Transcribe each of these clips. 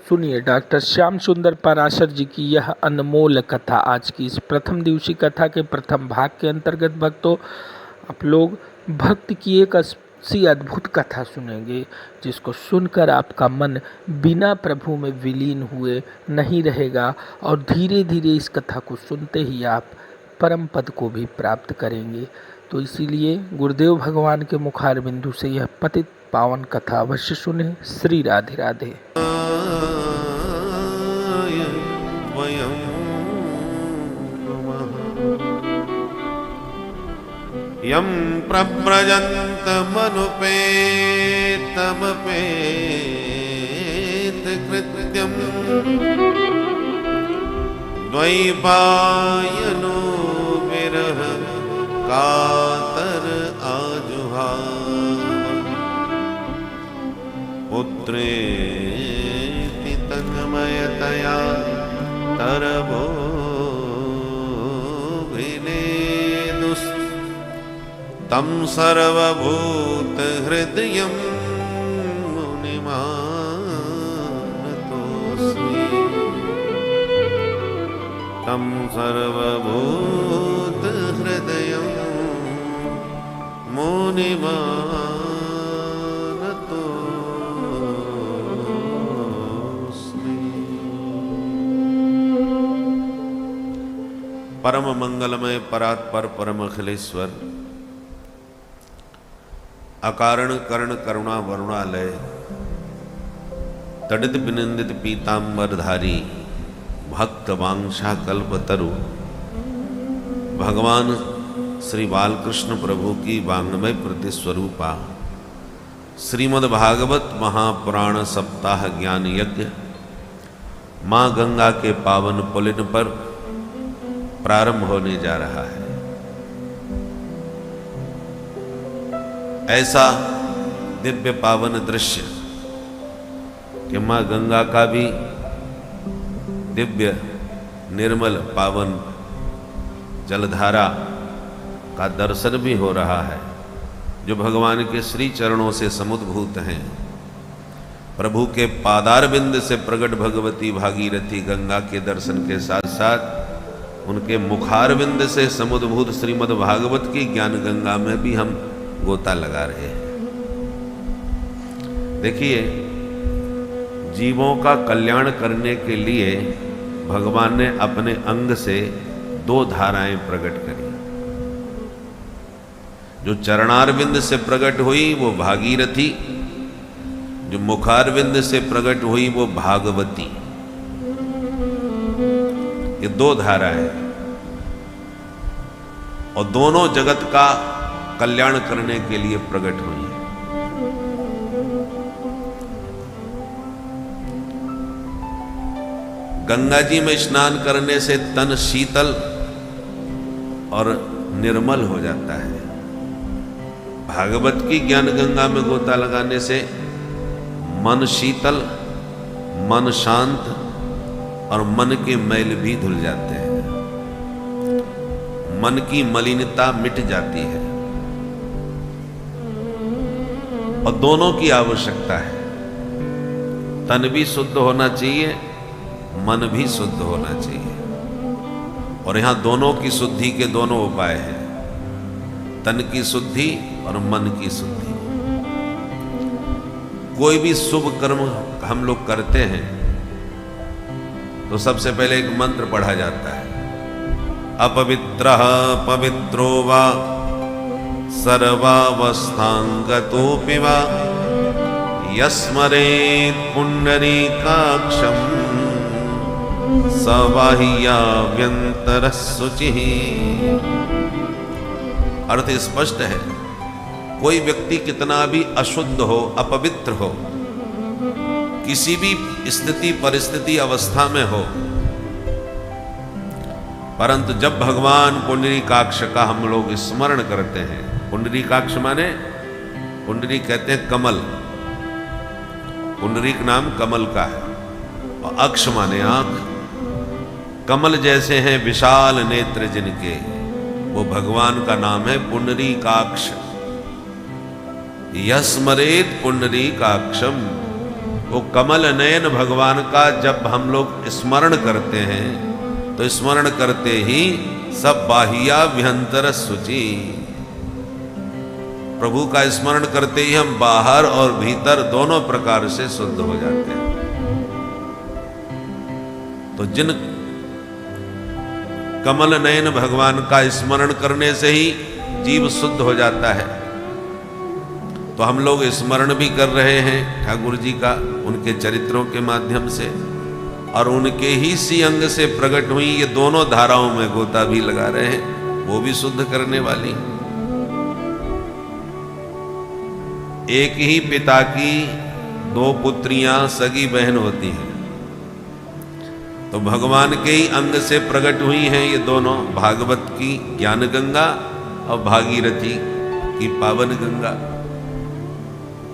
सुनिए डॉक्टर श्याम सुंदर पाराशर जी की यह अनमोल कथा। आज की इस प्रथम दिवसीय कथा के प्रथम भाग के अंतर्गत भक्तों, आप लोग भक्ति की एक ऐसी अद्भुत कथा सुनेंगे जिसको सुनकर आपका मन बिना प्रभु में विलीन हुए नहीं रहेगा और धीरे धीरे इस कथा को सुनते ही आप परम पद को भी प्राप्त करेंगे। तो इसीलिए गुरुदेव भगवान के मुखार बिंदु से यह पतित पावन कथा अवश्य सुने। श्री राधे राधे। यं प्रव्रजन्तमनुपेतमपेतकृत्यं द्वैपायनो विरह कातर आजुहाव पुत्रेति तन्मयतया तरवो तं सर्वभूतहृदयं मुनिमानतोऽस्मि तं सर्वभूतहृदयं मुनिमानतोऽस्मि। परम मंगलमय परात्पर परम अखिलेश्वर अकारण कर्ण करुणा वरुणालय तडित विनिंदित पीतांबरधारी भक्त वांछा कल्पतरु भगवान श्री बालकृष्ण प्रभु की वांग्मय प्रतिस्वरूपा श्रीमद् भागवत महापुराण सप्ताह ज्ञान यज्ञ माँ गंगा के पावन पुलिन पर प्रारंभ होने जा रहा है। ऐसा दिव्य पावन दृश्य कि माँ गंगा का भी दिव्य निर्मल पावन जलधारा का दर्शन भी हो रहा है, जो भगवान के श्री चरणों से समुद्भूत हैं। प्रभु के पादारविंद से प्रकट भगवती भागीरथी गंगा के दर्शन के साथ साथ उनके मुखारविंद से समुद्भूत श्रीमद् भागवत की ज्ञान गंगा में भी हम गोता लगा रहे हैं। देखिए, जीवों का कल्याण करने के लिए भगवान ने अपने अंग से दो धाराएं प्रकट करी। जो चरणारविंद से प्रकट हुई वो भागीरथी, जो मुखारविंद से प्रकट हुई वो भागवती। ये दो धाराएं और दोनों जगत का कल्याण करने के लिए प्रकट हुई है। गंगा जी में स्नान करने से तन शीतल और निर्मल हो जाता है। भागवत की ज्ञान गंगा में गोता लगाने से मन शीतल, मन शांत और मन के मैल भी धुल जाते हैं। मन की मलिनता मिट जाती है और दोनों की आवश्यकता है। तन भी शुद्ध होना चाहिए, मन भी शुद्ध होना चाहिए। और यहां दोनों की शुद्धि के दोनों उपाय हैं, तन की शुद्धि और मन की शुद्धि। कोई भी शुभ कर्म हम लोग करते हैं तो सबसे पहले एक मंत्र पढ़ा जाता है, अपवित्रः पवित्रो वा सर्वावस्थांगतोऽपि वा यस्मरेत् पुंडरीकाक्षं स बाह्याभ्यन्तरः शुचिः। अर्थ स्पष्ट है, कोई व्यक्ति कितना भी अशुद्ध हो, अपवित्र हो, किसी भी स्थिति परिस्थिति अवस्था में हो, परंतु जब भगवान पुंडरीकाक्ष का हम लोग स्मरण करते हैं, पुंडरीकाक्ष माने, पुंडरी कहते हैं कमल, पुंडरीक नाम कमल का है और अक्ष माने आंख। कमल जैसे हैं विशाल नेत्र जिनके, वो भगवान का नाम है पुंडरीकाक्ष। यस्मरेत पुंडरीकाक्षम वो कमल नयन भगवान का जब हम लोग स्मरण करते हैं तो स्मरण करते ही सब बाह्याभ्यंतर शुचि, प्रभु का स्मरण करते ही हम बाहर और भीतर दोनों प्रकार से शुद्ध हो जाते हैं। तो जिन कमल नयन भगवान का स्मरण करने से ही जीव शुद्ध हो जाता है। तो हम लोग स्मरण भी कर रहे हैं ठाकुर जी का उनके चरित्रों के माध्यम से, और उनके ही सी अंग से प्रकट हुई ये दोनों धाराओं में गोता भी लगा रहे हैं, वो भी शुद्ध करने वाली। एक ही पिता की दो पुत्रियां सगी बहन होती हैं, तो भगवान के ही अंग से प्रकट हुई हैं ये दोनों, भागवत की ज्ञान गंगा और भागीरथी की पावन गंगा।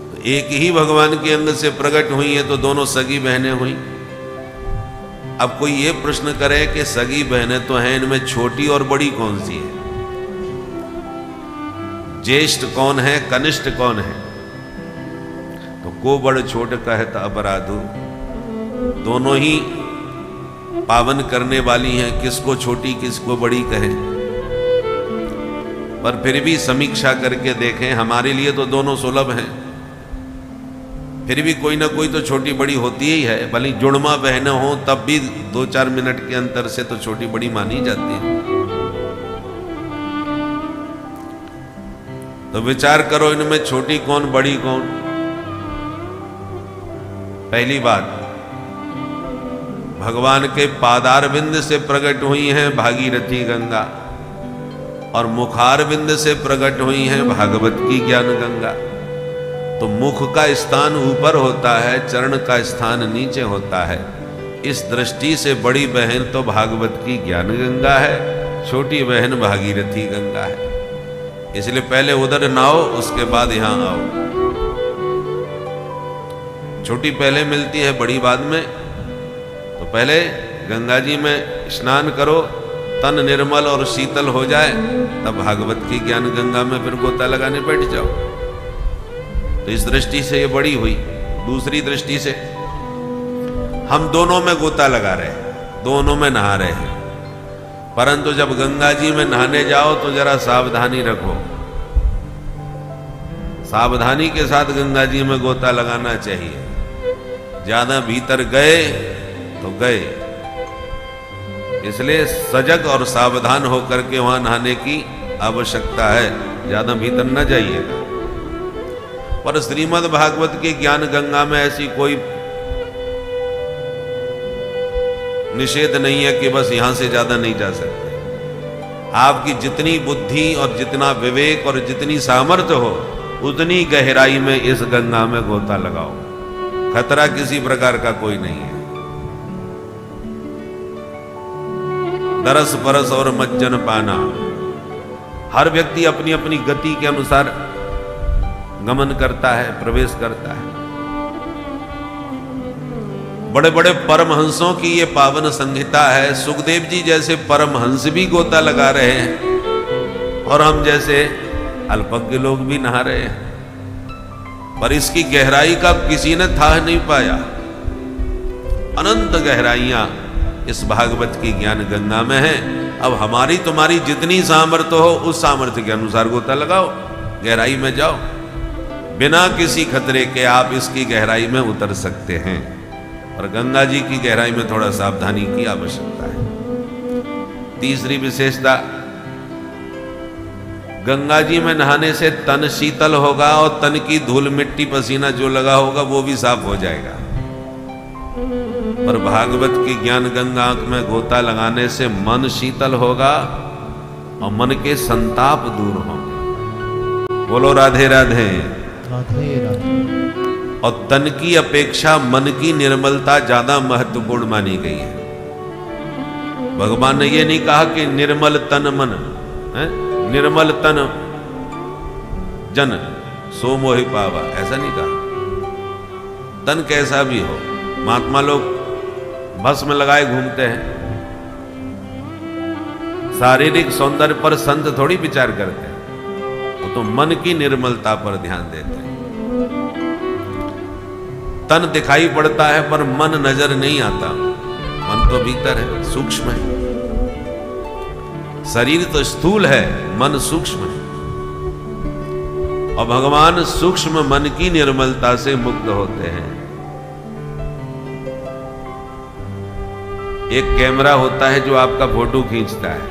तो एक ही भगवान के अंग से प्रकट हुई है तो दोनों सगी बहनें हुई। अब कोई ये प्रश्न करे कि सगी बहनें तो हैं, इनमें छोटी और बड़ी कौन सी है? ज्येष्ठ कौन है, कनिष्ठ कौन है? तो को बड़ छोट कहत अपराधु, दोनों ही पावन करने वाली हैं, किसको छोटी किसको बड़ी कहें। पर फिर भी समीक्षा करके देखें, हमारे लिए तो दोनों सुलभ हैं, फिर भी कोई ना कोई तो छोटी बड़ी होती ही है। भले जुड़मा बहनें हो तब भी 2-4 मिनट के अंतर से तो छोटी बड़ी मानी जाती है। तो विचार करो इनमें छोटी कौन बड़ी कौन। पहली बात, भगवान के पादारविंद से प्रकट हुई हैं भागीरथी गंगा, और मुखारविंद से प्रकट हुई हैं भागवत की ज्ञान गंगा। तो मुख का स्थान ऊपर होता है, चरण का स्थान नीचे होता है। इस दृष्टि से बड़ी बहन तो भागवत की ज्ञान गंगा है, छोटी बहन भागीरथी गंगा है। इसलिए पहले उधर नहाओ, उसके बाद यहां आओ। छोटी पहले मिलती है, बड़ी बाद में। तो पहले गंगा जी में स्नान करो, तन निर्मल और शीतल हो जाए, तब भागवत की ज्ञान गंगा में फिर गोता लगाने बैठ जाओ। तो इस दृष्टि से ये बड़ी हुई। दूसरी दृष्टि से हम दोनों में गोता लगा रहे हैं, दोनों में नहा रहे हैं, परंतु जब गंगा जी में नहाने जाओ तो जरा सावधानी रखो। सावधानी के साथ गंगा जी में गोता लगाना चाहिए। ज्यादा भीतर गए तो गए, इसलिए सजग और सावधान होकर के वहां नहाने की आवश्यकता है। ज्यादा भीतर न जाइएगा। पर श्रीमद् भागवत की ज्ञान गंगा में ऐसी कोई निषेध नहीं है कि बस यहां से ज्यादा नहीं जा सकते। आपकी जितनी बुद्धि और जितना विवेक और जितनी सामर्थ्य हो, उतनी गहराई में इस गंगा में गोता लगाओ। खतरा किसी प्रकार का कोई नहीं है। दरस परस और मज्जन पाना, हर व्यक्ति अपनी अपनी गति के अनुसार गमन करता है, प्रवेश करता है। बड़े बड़े परमहंसों की ये पावन संहिता है। सुखदेव जी जैसे परमहंस भी गोता लगा रहे हैं, और हम जैसे अल्पज्ञ लोग भी नहा रहे हैं। पर इसकी गहराई का किसी ने था नहीं पाया। अनंत गहराइयां इस भागवत की ज्ञान गंगा में है। अब हमारी तुम्हारी जितनी सामर्थ्य हो, उस सामर्थ्य के अनुसार गोता लगाओ, गहराई में जाओ। बिना किसी खतरे के आप इसकी गहराई में उतर सकते हैं। और गंगा जी की गहराई में थोड़ा सावधानी की आवश्यकता है। तीसरी विशेषता, गंगा जी में नहाने से तन शीतल होगा, और तन की धूल मिट्टी पसीना जो लगा होगा वो भी साफ हो जाएगा। पर भागवत की ज्ञान गंगा में गोता लगाने से मन शीतल होगा और मन के संताप दूर होंगे। बोलो राधे राधे। राधे राधे। और तन की अपेक्षा मन की निर्मलता ज्यादा महत्वपूर्ण मानी गई है। भगवान ने यह नहीं कहा कि निर्मल तन मन है, निर्मल तन जन सो मोहि पावा, ऐसा नहीं कहा। तन कैसा भी हो, महात्मा लोग भस्म लगाए घूमते हैं, शारीरिक सौंदर्य पर संत थोड़ी विचार करते हैं, वो तो मन की निर्मलता पर ध्यान देते हैं। तन दिखाई पड़ता है पर मन नजर नहीं आता। मन तो भीतर है, सूक्ष्म है। शरीर तो स्थूल है, मन सूक्ष्म है। और भगवान सूक्ष्म मन की निर्मलता से मुक्त होते हैं। एक कैमरा होता है जो आपका फोटो खींचता है,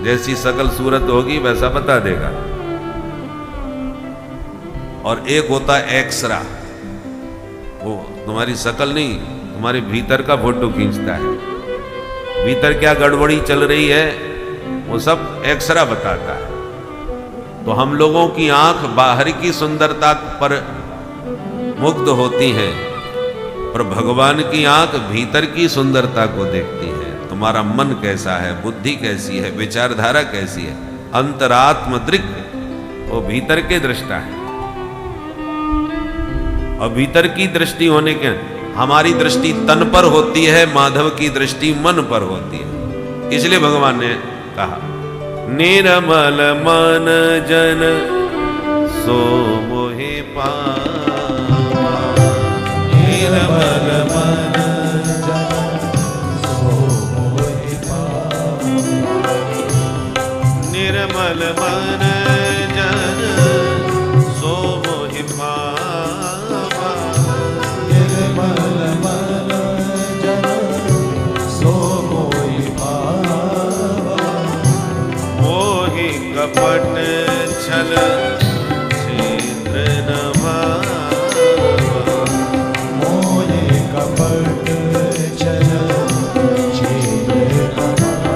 जैसी शकल सूरत होगी वैसा बता देगा। और एक होता है एक्सरा, वो तुम्हारी शकल नहीं, तुम्हारे भीतर का फोटो खींचता है। भीतर क्या गड़बड़ी चल रही है वो सब एक्सरा बताता है। तो हम लोगों की आंख बाहर की सुंदरता पर मुग्ध होती है, पर भगवान की आंख भीतर की सुंदरता को देखती है। तुम्हारा मन कैसा है, बुद्धि कैसी है, विचारधारा कैसी है। अंतरात्म दृक्, वो भीतर के दृष्टा है। और भीतर की दृष्टि होने के, हमारी दृष्टि तन पर होती है, माधव की दृष्टि मन पर होती है। इसलिए भगवान ने कहा निर्मल मन जन सो मोहि पावा। निर्मल मन जन सो मोहि पावा। निर्मल मन जन सो मोहि पावा। निर्मल मन जन सो मोहि पावा। मोहि कपट छल छिद्र न भावा। मोहि कपट छल छिद्र न भावा।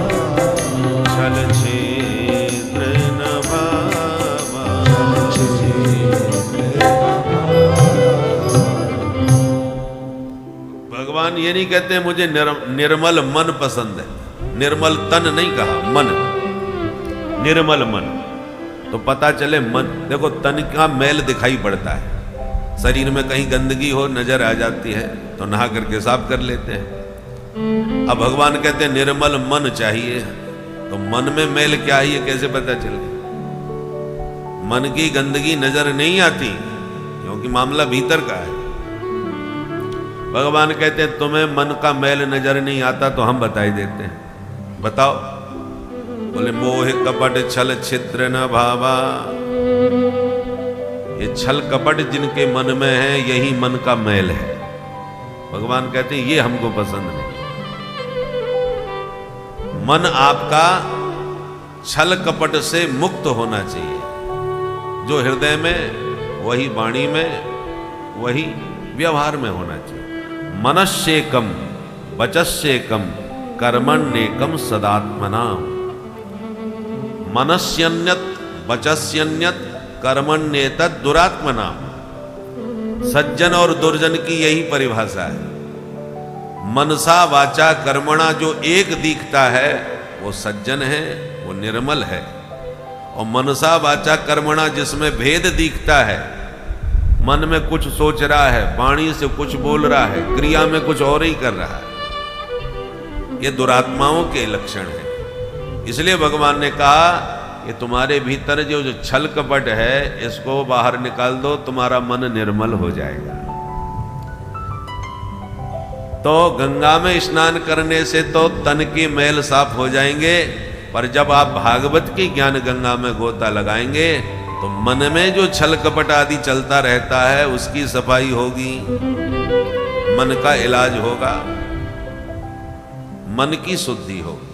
छल छिद्र न भावा। भगवान ये नहीं कहते मुझे निर्मल मन पसंद है। निर्मल तन नहीं कहा, मन, निर्मल मन। तो पता चले मन, देखो तन का मैल दिखाई पड़ता है। शरीर में कहीं गंदगी हो नजर आ जाती है तो नहा करके साफ कर लेते हैं। अब भगवान कहते हैं निर्मल मन चाहिए, तो मन में मैल क्या है ये कैसे पता चले? मन की गंदगी नजर नहीं आती क्योंकि मामला भीतर का है। भगवान कहते हैं तुम्हें मन का मैल नजर नहीं आता तो हम बताई देते हैं। बताओ। बोले मोह कपट छल छिद्र न भावा। ये छल कपट जिनके मन में है यही मन का मैल है। भगवान कहते हैं ये हमको पसंद नहीं। मन आपका छल कपट से मुक्त होना चाहिए। जो हृदय में वही वाणी में वही व्यवहार में होना चाहिए। मनस्येकम वचस्येकम कर्मण्येकम सदात्मना। मनस्यन्यत वचस्यन्यत कर्मण्येतत् दुरात्मना। सज्जन और दुर्जन की यही परिभाषा है। मनसा वाचा कर्मणा जो एक दिखता है वो सज्जन है, वो निर्मल है। और मनसा वाचा कर्मणा जिसमें भेद दिखता है, मन में कुछ सोच रहा है, वाणी से कुछ बोल रहा है, क्रिया में कुछ और ही कर रहा है, ये दुरात्माओं के लक्षण है। इसलिए भगवान ने कहा कि तुम्हारे भीतर जो छल कपट है इसको बाहर निकाल दो, तुम्हारा मन निर्मल हो जाएगा। तो गंगा में स्नान करने से तो तन के मैल साफ हो जाएंगे, पर जब आप भागवत की ज्ञान गंगा में गोता लगाएंगे तो मन में जो छल कपट आदि चलता रहता है उसकी सफाई होगी, मन का इलाज होगा, मन की शुद्धि होगी।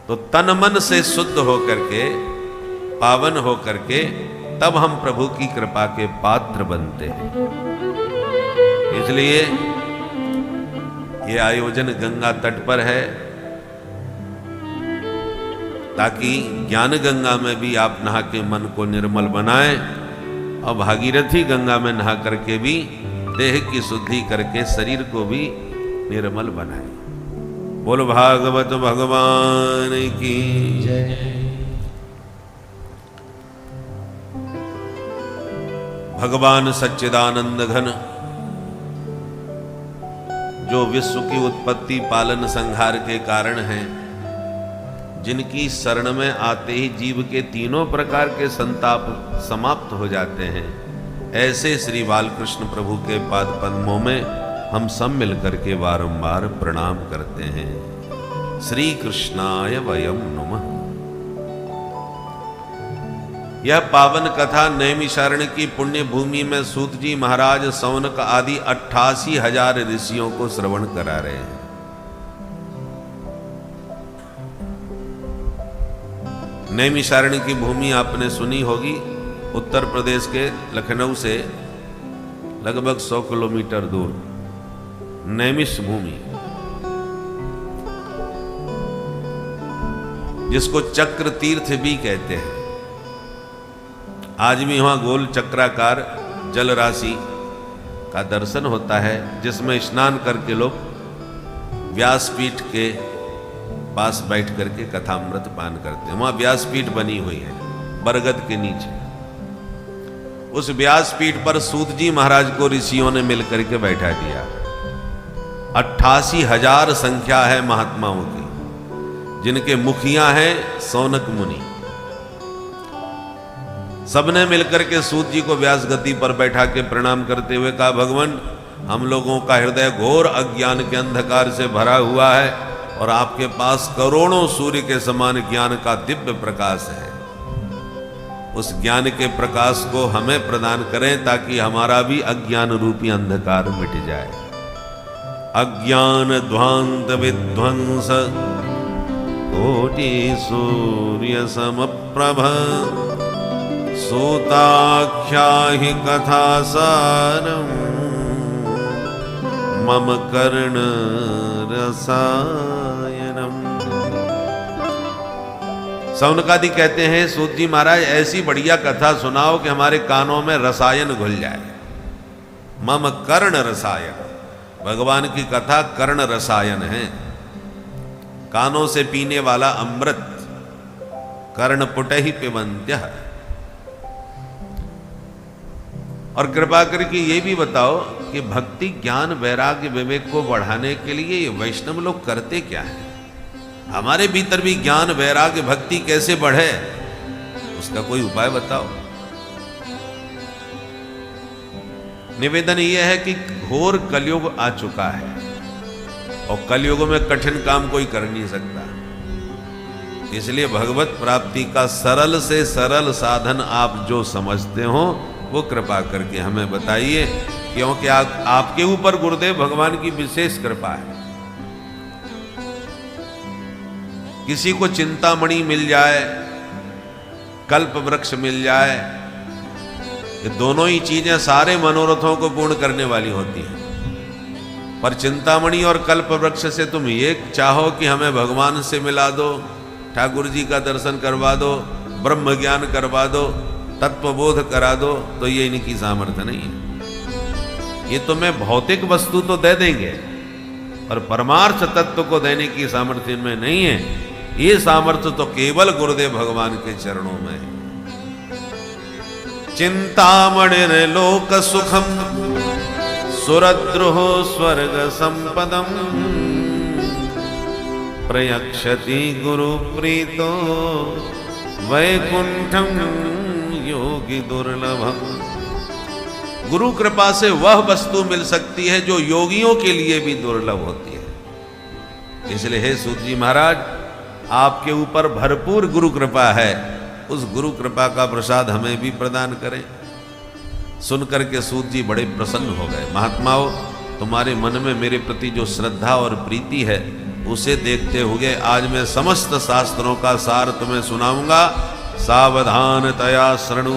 तो तन मन से शुद्ध होकर के, पावन होकर के, तब हम प्रभु की कृपा के पात्र बनते हैं। इसलिए ये आयोजन गंगा तट पर है ताकि ज्ञान गंगा में भी आप नहा के मन को निर्मल बनाएं और भागीरथी गंगा में नहा करके भी देह की शुद्धि करके शरीर को भी निर्मल बनाएं। बोलो भागवत भगवान की जय। भगवान सच्चिदानंद घन जो विश्व की उत्पत्ति पालन संहार के कारण हैं, जिनकी शरण में आते ही जीव के तीनों प्रकार के संताप समाप्त हो जाते हैं, ऐसे श्री बालकृष्ण प्रभु के पाद पद्मों में हम सब मिलकर के बारंबार प्रणाम करते हैं। श्री कृष्णाय वयम नमः। यह पावन कथा नैमिषारण्य की पुण्य भूमि में सूत जी महाराज, सौनक आदि 88,000 ऋषियों को श्रवण करा रहे हैं। नैमिषारण्य की भूमि आपने सुनी होगी, उत्तर प्रदेश के लखनऊ से लगभग 100 किलोमीटर दूर नैमिष भूमि, जिसको चक्र तीर्थ भी कहते हैं। आज भी वहां गोल चक्राकार जल राशि का दर्शन होता है, जिसमें स्नान करके लोग व्यासपीठ के पास बैठ करके कथामृत पान करते हैं। वहां व्यासपीठ बनी हुई है बरगद के नीचे। उस व्यासपीठ पर सूत जी महाराज को ऋषियों ने मिलकर के बैठा दिया। 88,000 संख्या है महात्माओं की, जिनके मुखिया हैं सौनक मुनि। सबने मिलकर के सूत जी को व्यास गद्दी पर बैठा के प्रणाम करते हुए कहा, भगवान, हम लोगों का हृदय घोर अज्ञान के अंधकार से भरा हुआ है और आपके पास करोड़ों सूर्य के समान ज्ञान का दिव्य प्रकाश है। उस ज्ञान के प्रकाश को हमें प्रदान करें ताकि हमारा भी अज्ञान रूपी अंधकार मिट जाए। अज्ञान ध्वांत विध्वंस कोटि सूर्य समप्रभ सूताख्या हि कथा सारम मम कर्ण रसायनम। सौनकादि कहते हैं, सूत जी महाराज ऐसी बढ़िया कथा सुनाओ कि हमारे कानों में रसायन घुल जाए। मम कर्ण रसायन, भगवान की कथा कर्ण रसायन है, कानों से पीने वाला अमृत। कर्ण पुटहि पिबन्त्यः। और कृपा करके ये भी बताओ कि भक्ति ज्ञान वैराग्य विवेक को बढ़ाने के लिए ये वैष्णव लोग करते क्या है? हमारे भीतर भी ज्ञान वैराग्य भक्ति कैसे बढ़े, उसका कोई उपाय बताओ। निवेदन यह है कि घोर कलयुग आ चुका है और कलयुग में कठिन काम कोई कर नहीं सकता। इसलिए भगवत प्राप्ति का सरल से सरल साधन आप जो समझते हो वो कृपा करके हमें बताइए, क्योंकि आपके ऊपर गुरुदेव भगवान की विशेष कृपा है। किसी को चिंतामणि मिल जाए, कल्प वृक्ष मिल जाए, ये दोनों ही चीजें सारे मनोरथों को पूर्ण करने वाली होती हैं। पर चिंतामणि और कल्प वृक्ष से तुम ये चाहो कि हमें भगवान से मिला दो, ठाकुर जी का दर्शन करवा दो, ब्रह्म ज्ञान करवा दो, तत्वबोध करा दो, तो ये इनकी सामर्थ्य नहीं है। ये तुम्हें भौतिक वस्तु तो दे देंगे और परमार्थ तत्व को देने की सामर्थ्य इनमें नहीं है। ये सामर्थ्य तो केवल गुरुदेव भगवान के चरणों में है। चिंतामणि लोक सुखम सुरद्रुह स्वर्ग संपदम प्रयक्षति गुरु प्रीतो वैकुंठम योगी दुर्लभम। गुरु कृपा से वह वस्तु मिल सकती है जो योगियों के लिए भी दुर्लभ होती है। इसलिए हे सूत जी महाराज, आपके ऊपर भरपूर गुरु कृपा है, उस गुरु कृपा का प्रसाद हमें भी प्रदान करें। सुनकर के सूत जी बड़े प्रसन्न हो गए। महात्माओं, तुम्हारे मन में मेरे प्रति जो श्रद्धा और प्रीति है उसे देखते हुए आज मैं समस्त शास्त्रों का सार तुम्हें सुनाऊंगा। सावधानतया शृणु,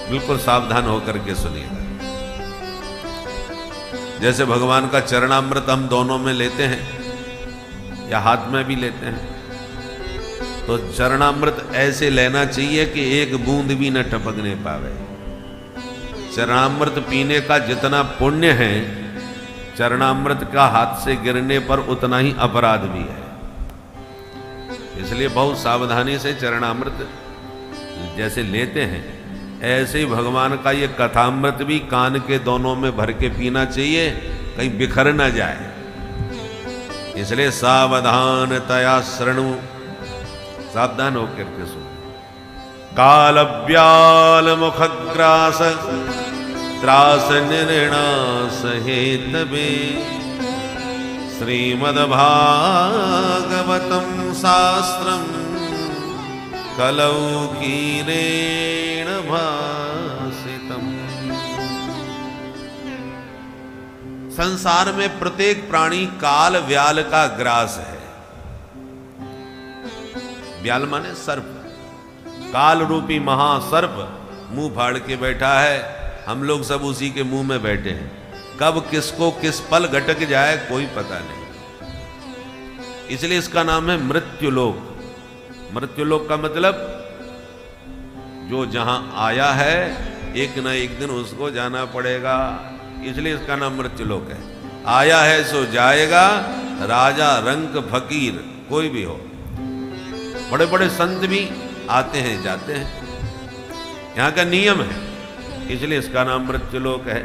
बिल्कुल सावधान होकर के सुनिएगा। जैसे भगवान का चरणामृत हम दोनों में लेते हैं या हाथ में भी लेते हैं, तो चरणामृत ऐसे लेना चाहिए कि एक बूंद भी न टपकने पावे। चरणामृत पीने का जितना पुण्य है, चरणामृत का हाथ से गिरने पर उतना ही अपराध भी है। इसलिए बहुत सावधानी से चरणामृत जैसे लेते हैं, ऐसे ही भगवान का ये कथामृत भी कान के दोनों में भर के पीना चाहिए, कहीं बिखर न जाए। इसलिए सावधानतया शृणु, सावधान होकर के सुनो। कालव्याल मुखग्रास त्रास निर्णास हेतवे श्रीमद्भागवतं शास्त्रम् कलौ कीरेण भासितम्। संसार में प्रत्येक प्राणी काल व्याल का ग्रास है। व्याल माने सर्प, काल रूपी महासर्प मुंह फाड़ के बैठा है। हम लोग सब उसी के मुंह में बैठे हैं। कब किसको किस पल घटक जाए कोई पता नहीं, इसलिए इसका नाम है मृत्युलोक। मृत्युलोक का मतलब जो जहां आया है एक न एक दिन उसको जाना पड़ेगा, इसलिए इसका नाम मृत्युलोक है। आया है सो जाएगा, राजा रंक फकीर कोई भी हो, बड़े बड़े संत भी आते हैं जाते हैं, यहां का नियम है, इसलिए इसका नाम मृत्युलोक है।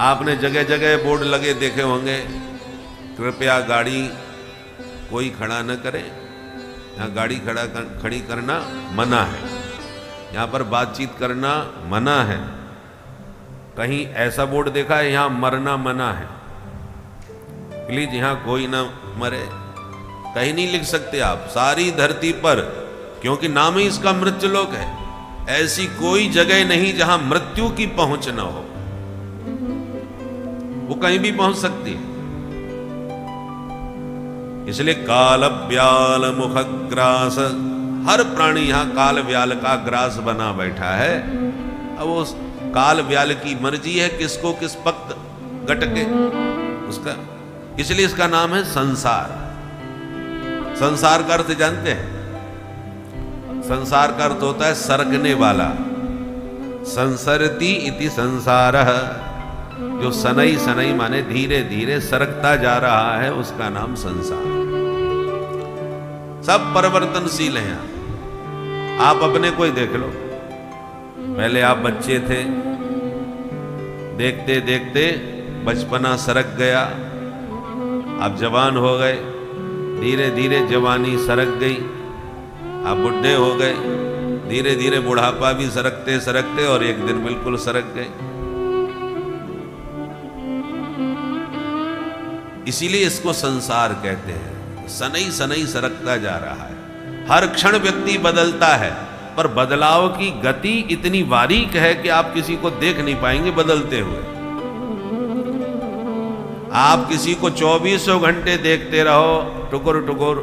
आपने जगह जगह बोर्ड लगे देखे होंगे, कृपया गाड़ी कोई खड़ा न करे, यहाँ गाड़ी खड़ी करना मना है, यहाँ पर बातचीत करना मना है। कहीं ऐसा बोर्ड देखा है यहाँ मरना मना है, प्लीज यहाँ कोई ना मरे, कहीं नहीं लिख सकते आप सारी धरती पर, क्योंकि नाम ही इसका मृत्युलोक है। ऐसी कोई जगह नहीं जहां मृत्यु की पहुंच न हो, वो कहीं भी पहुंच सकती है। इसलिए काल व्याल मुखग्रास, हर प्राणी यहां काल व्याल का ग्रास बना बैठा है। अब वो काल व्याल की मर्जी है किसको किस वक्त गटके उसका, इसलिए इसका नाम है संसार। संसार का अर्थ जानते हैं? संसार का अर्थ होता है सरकने वाला। संसरति इति संसारः, जो सनई सनई माने धीरे धीरे सरकता जा रहा है उसका नाम संसार। सब परिवर्तनशील हैं। आप अपने को ही देख लो, पहले आप बच्चे थे, देखते देखते बचपना सरक गया, आप जवान हो गए, धीरे धीरे जवानी सरक गई, आप बुढ़े हो गए, धीरे धीरे बुढ़ापा भी सरकते सरकते और एक दिन बिल्कुल सरक गए। इसीलिए इसको संसार कहते हैं। सनई सनई सरकता जा रहा है, हर क्षण व्यक्ति बदलता है, पर बदलाव की गति इतनी बारीक है कि आप किसी को देख नहीं पाएंगे बदलते हुए। आप किसी को 24 घंटे देखते रहो टुकुर टुकुर,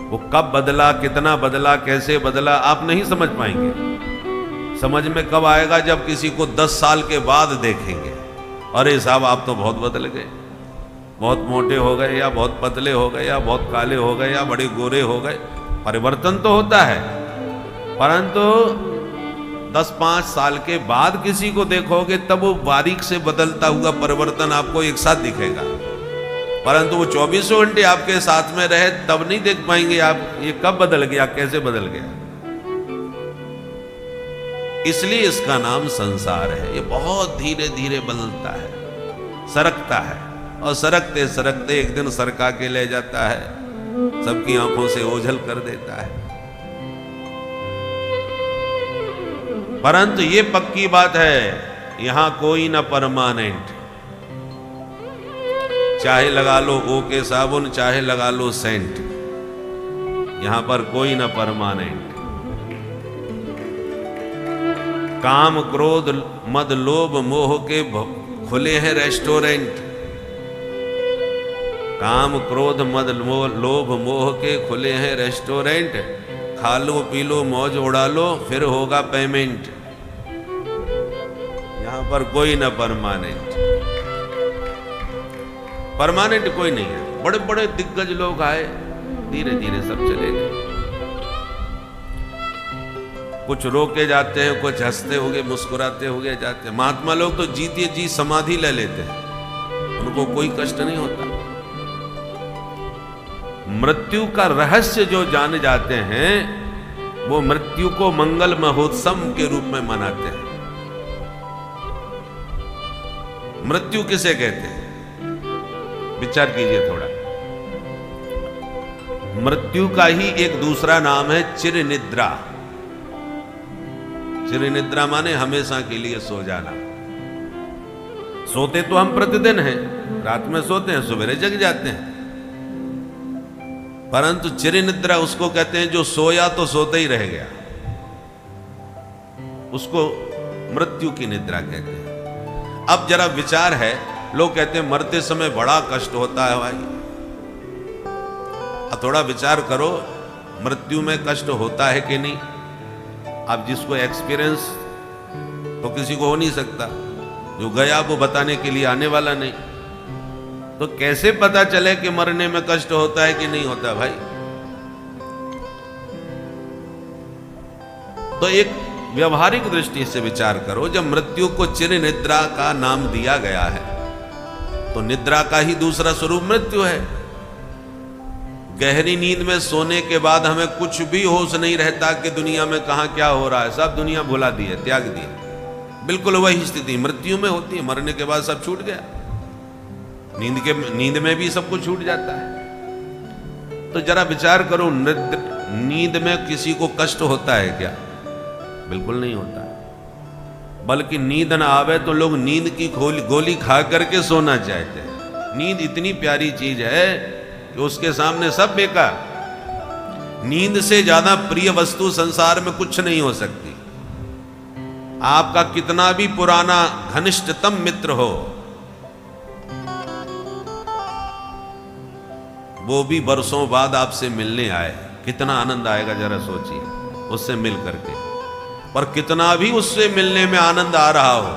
वो कब बदला, कितना बदला, कैसे बदला, आप नहीं समझ पाएंगे। समझ में कब आएगा? जब किसी को 10 साल के बाद देखेंगे, अरे साहब आप तो बहुत बदल गए, बहुत मोटे हो गए, या बहुत पतले हो गए, या बहुत काले हो गए, या बड़े गोरे हो गए। परिवर्तन तो होता है, परंतु 10-5 साल के बाद किसी को देखोगे तब वो बारीक से बदलता हुआ परिवर्तन आपको एक साथ दिखेगा। परंतु वो 24 घंटे आपके साथ में रहे तब नहीं देख पाएंगे आप ये कब बदल गया, कैसे बदल गया। इसलिए इसका नाम संसार है। ये बहुत धीरे धीरे बदलता है, सरकता है, और सरकते सरकते एक दिन सरका के ले जाता है, सबकी आंखों से ओझल कर देता है। परंतु ये पक्की बात है, यहां कोई ना परमानेंट, चाहे लगा लो ओ के साबुन, चाहे लगा लो सेंट, यहां पर कोई ना परमानेंट। काम क्रोध मद लोभ मोह के खुले हैं रेस्टोरेंट, काम क्रोध मद लोभ मोह के खुले हैं रेस्टोरेंट, खा लो पी लो मौज उड़ा लो फिर होगा पेमेंट। यहां पर कोई ना परमानेंट, परमानेंट कोई नहीं है। बड़े बड़े दिग्गज लोग आए, धीरे धीरे सब चले गए, कुछ रोके जाते हैं, कुछ हंसते हुए मुस्कुराते हुए जाते हैं। महात्मा लोग तो जीते जी समाधि ले लेते हैं, उनको कोई कष्ट नहीं होता। मृत्यु का रहस्य जो जान जाते हैं वो मृत्यु को मंगल महोत्सव के रूप में मनाते हैं। मृत्यु किसे कहते हैं? विचार कीजिए थोड़ा। मृत्यु का ही एक दूसरा नाम है चिर निद्रा। चिर निद्रा माने हमेशा के लिए सो जाना। सोते तो हम प्रतिदिन हैं, रात में सोते हैं, सवेरे जग जाते हैं, परंतु चिर निद्रा उसको कहते हैं जो सोया तो सोते ही रह गया, उसको मृत्यु की निद्रा कहते हैं। अब जरा विचार है, लोग कहते हैं मरते समय बड़ा कष्ट होता है भाई। अब थोड़ा विचार करो, मृत्यु में कष्ट होता है कि नहीं? अब जिसको एक्सपीरियंस तो किसी को हो नहीं सकता, जो गया वो बताने के लिए आने वाला नहीं, तो कैसे पता चले कि मरने में कष्ट होता है कि नहीं होता भाई? तो एक व्यवहारिक दृष्टि से विचार करो, जब मृत्यु को चिर निद्रा का नाम दिया गया है तो निद्रा का ही दूसरा स्वरूप मृत्यु है। गहरी नींद में सोने के बाद हमें कुछ भी होश नहीं रहता कि दुनिया में कहां क्या हो रहा है, सब दुनिया भुला दी है, त्याग दी है। बिल्कुल वही स्थिति मृत्यु में होती है, मरने के बाद सब छूट गया। नींद में भी सब कुछ छूट जाता है। तो जरा विचार करो, नींद में किसी को कष्ट होता है क्या? बिल्कुल नहीं होता, बल्कि नींद ना आवे तो लोग नींद की गोली खा करके सोना चाहते हैं। नींद इतनी प्यारी चीज है कि उसके सामने सब बेकार। नींद से ज्यादा प्रिय वस्तु संसार में कुछ नहीं हो सकती। आपका कितना भी पुराना घनिष्ठतम मित्र हो, वो भी बरसों बाद आपसे मिलने आए, कितना आनंद आएगा जरा सोचिए उससे मिल करके। पर कितना भी उससे मिलने में आनंद आ रहा हो,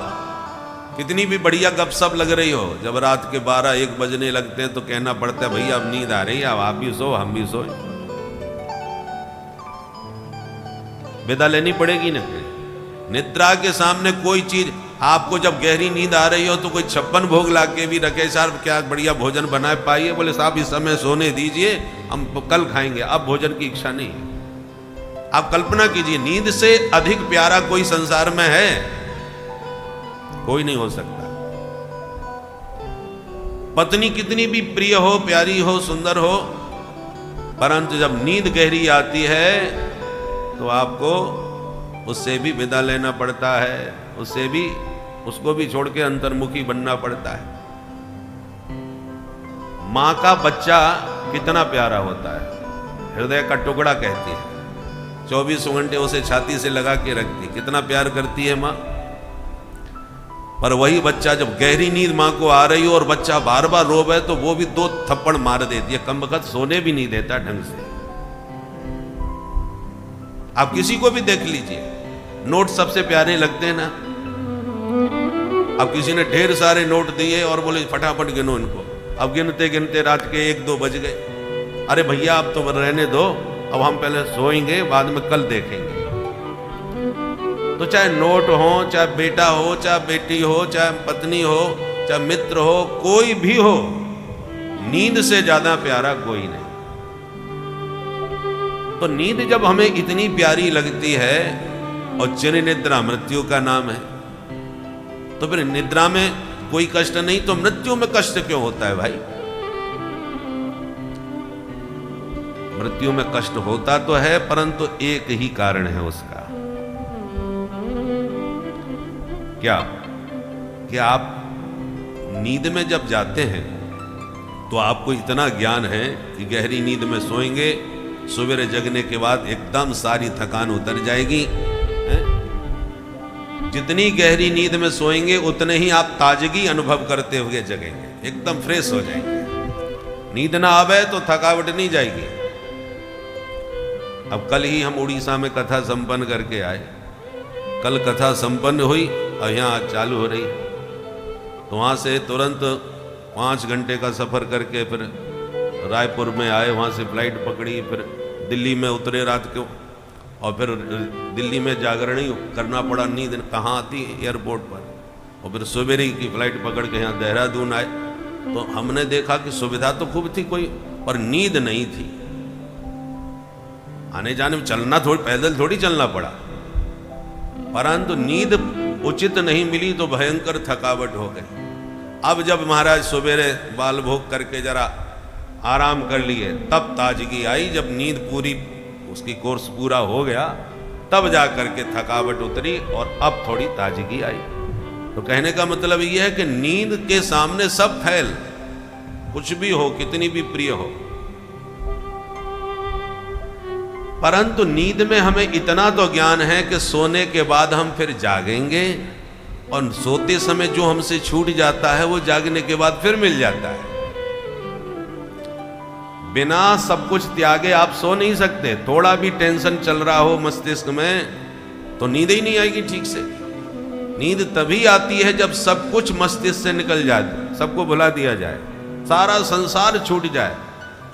कितनी भी बढ़िया गपशप लग रही हो, जब रात के 12-1 बजने लगते हैं तो कहना पड़ता है भैया अब नींद आ रही है, अब आप भी सो हम भी सोए। विदा लेनी पड़ेगी ना। निद्रा के सामने कोई चीज, आपको जब गहरी नींद आ रही हो तो कोई 56 भोग ला के भी रखे, साहब क्या बढ़िया भोजन बनाए पाइए, बोले साहब इस समय सोने दीजिए, हम कल खाएंगे, अब भोजन की इच्छा नहीं है। आप कल्पना कीजिए, नींद से अधिक प्यारा कोई संसार में है? कोई नहीं हो सकता। पत्नी कितनी भी प्रिय हो, प्यारी हो, सुंदर हो, परंतु जब नींद गहरी आती है तो आपको उससे भी विदा लेना पड़ता है, उसको भी छोड़ के अंतर्मुखी बनना पड़ता है। मां का बच्चा कितना प्यारा होता है, हृदय का टुकड़ा कहती है, 24 घंटे उसे छाती से लगा के रखती, कितना प्यार करती है मां। पर वही बच्चा जब गहरी नींद मां को आ रही हो और बच्चा बार बार रोवे तो वो भी 2 थप्पड़ मार देती है, कमबख्त सोने भी नहीं देता ढंग से। आप किसी को भी देख लीजिए, नोट सबसे प्यारे लगते हैं ना। अब किसी ने ढेर सारे नोट दिए और बोले फटाफट गिनो इनको, अब गिनते गिनते रात के 1-2 बज गए। अरे भैया अब तो रहने दो, अब हम पहले सोएंगे, बाद में कल देखेंगे। तो चाहे नोट हो, चाहे बेटा हो, चाहे बेटी हो, चाहे पत्नी हो, चाहे मित्र हो, कोई भी हो, नींद से ज्यादा प्यारा कोई नहीं। तो नींद जब हमें इतनी प्यारी लगती है और चिर निद्रा मृत्यु का नाम है, तो फिर निद्रा में कोई कष्ट नहीं तो मृत्यु में कष्ट क्यों होता है भाई? मृत्यु में कष्ट होता तो है, परंतु एक ही कारण है उसका। क्या? कि आप नींद में जब जाते हैं तो आपको इतना ज्ञान है कि गहरी नींद में सोएंगे, सवेरे जगने के बाद एकदम सारी थकान उतर जाएगी। जितनी गहरी नींद में सोएंगे उतने ही आप ताजगी अनुभव करते हुए जगेंगे, एकदम फ्रेश हो जाएंगे। नींद ना आवे तो थकावट नहीं जाएगी। अब कल ही हम उड़ीसा में कथा संपन्न करके आए, कल कथा संपन्न हुई और यहाँ चालू हो रही, तो वहाँ से तुरंत 5 घंटे का सफ़र करके फिर रायपुर में आए, वहाँ से फ्लाइट पकड़ी, फिर दिल्ली में उतरे रात को, और फिर दिल्ली में जागरण ही करना पड़ा। नींद कहाँ आती एयरपोर्ट पर, और फिर सवेरे की फ्लाइट पकड़ के यहाँ देहरादून आए। तो हमने देखा कि सुविधा तो खूब थी कोई, पर नींद नहीं थी। आने जाने में चलना पैदल थोड़ी चलना पड़ा, परंतु नींद उचित नहीं मिली तो भयंकर थकावट हो गई। अब जब महाराज सवेरे बाल भोग करके जरा आराम कर लिए, तब ताजगी आई। जब नींद पूरी, उसकी कोर्स पूरा हो गया, तब जा करके थकावट उतरी और अब थोड़ी ताजगी आई। तो कहने का मतलब यह है कि नींद के सामने सब फैल, कुछ भी हो, कितनी भी प्रिय हो, परंतु नींद में हमें इतना तो ज्ञान है कि सोने के बाद हम फिर जागेंगे और सोते समय जो हमसे छूट जाता है वो जागने के बाद फिर मिल जाता है। बिना सब कुछ त्यागे आप सो नहीं सकते। थोड़ा भी टेंशन चल रहा हो मस्तिष्क में तो नींद ही नहीं आएगी ठीक से। नींद तभी आती है जब सब कुछ मस्तिष्क से निकल जाए, सबको भुला दिया जाए, सारा संसार छूट जाए,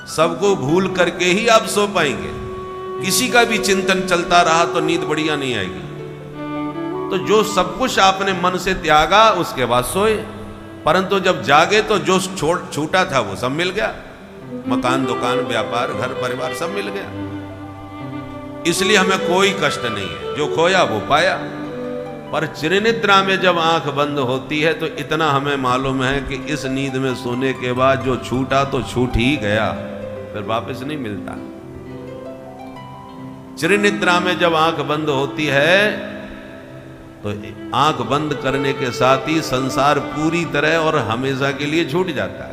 सबको भूल करके ही आप सो पाएंगे। किसी का भी चिंतन चलता रहा तो नींद बढ़िया नहीं आएगी। तो जो सब कुछ आपने मन से त्यागा उसके बाद सोए, परंतु जब जागे तो जो छूटा था वो सब मिल गया। मकान, दुकान, व्यापार, घर परिवार सब मिल गया। इसलिए हमें कोई कष्ट नहीं है, जो खोया वो पाया। पर चिरनिद्रा में जब आंख बंद होती है तो इतना हमें मालूम है कि इस नींद में सोने के बाद जो छूटा तो छूट ही गया, फिर वापस नहीं मिलता। चिरनिद्रा में जब आंख बंद होती है तो आंख बंद करने के साथ ही संसार पूरी तरह और हमेशा के लिए छूट जाता है।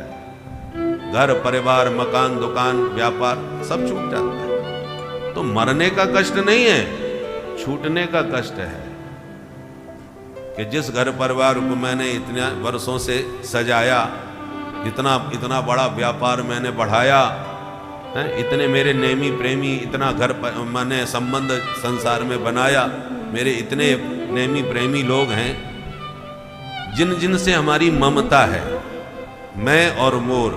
घर, परिवार, मकान, दुकान, व्यापार सब छूट जाता है। तो मरने का कष्ट नहीं है, छूटने का कष्ट है कि जिस घर परिवार को मैंने इतने वर्षों से सजाया, इतना बड़ा व्यापार मैंने बढ़ाया है, इतने मेरे नेमी प्रेमी, इतना घर मैंने संबंध संसार में बनाया, मेरे इतने नेमी प्रेमी लोग हैं जिन जिन से हमारी ममता है। मैं और मोर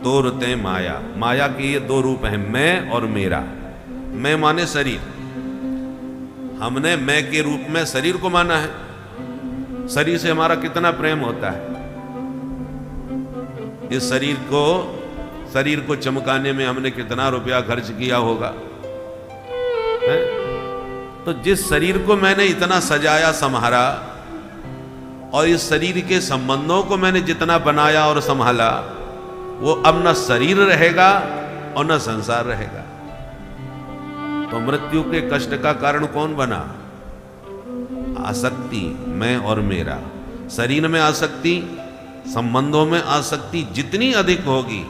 तोरते माया, माया के ये दो रूप हैं, मैं और मेरा। मैं माने शरीर, हमने मैं के रूप में शरीर को माना है। शरीर से हमारा कितना प्रेम होता है। इस शरीर को चमकाने में हमने कितना रुपया खर्च किया होगा है? तो जिस शरीर को मैंने इतना सजाया, संभाला, और इस शरीर के संबंधों को मैंने जितना बनाया और संभाला, वो अब न शरीर रहेगा और न संसार रहेगा। तो मृत्यु के कष्ट का कारण कौन बना? आसक्ति, मैं और मेरा। शरीर में आसक्ति, संबंधों में आसक्ति जितनी अधिक होगी,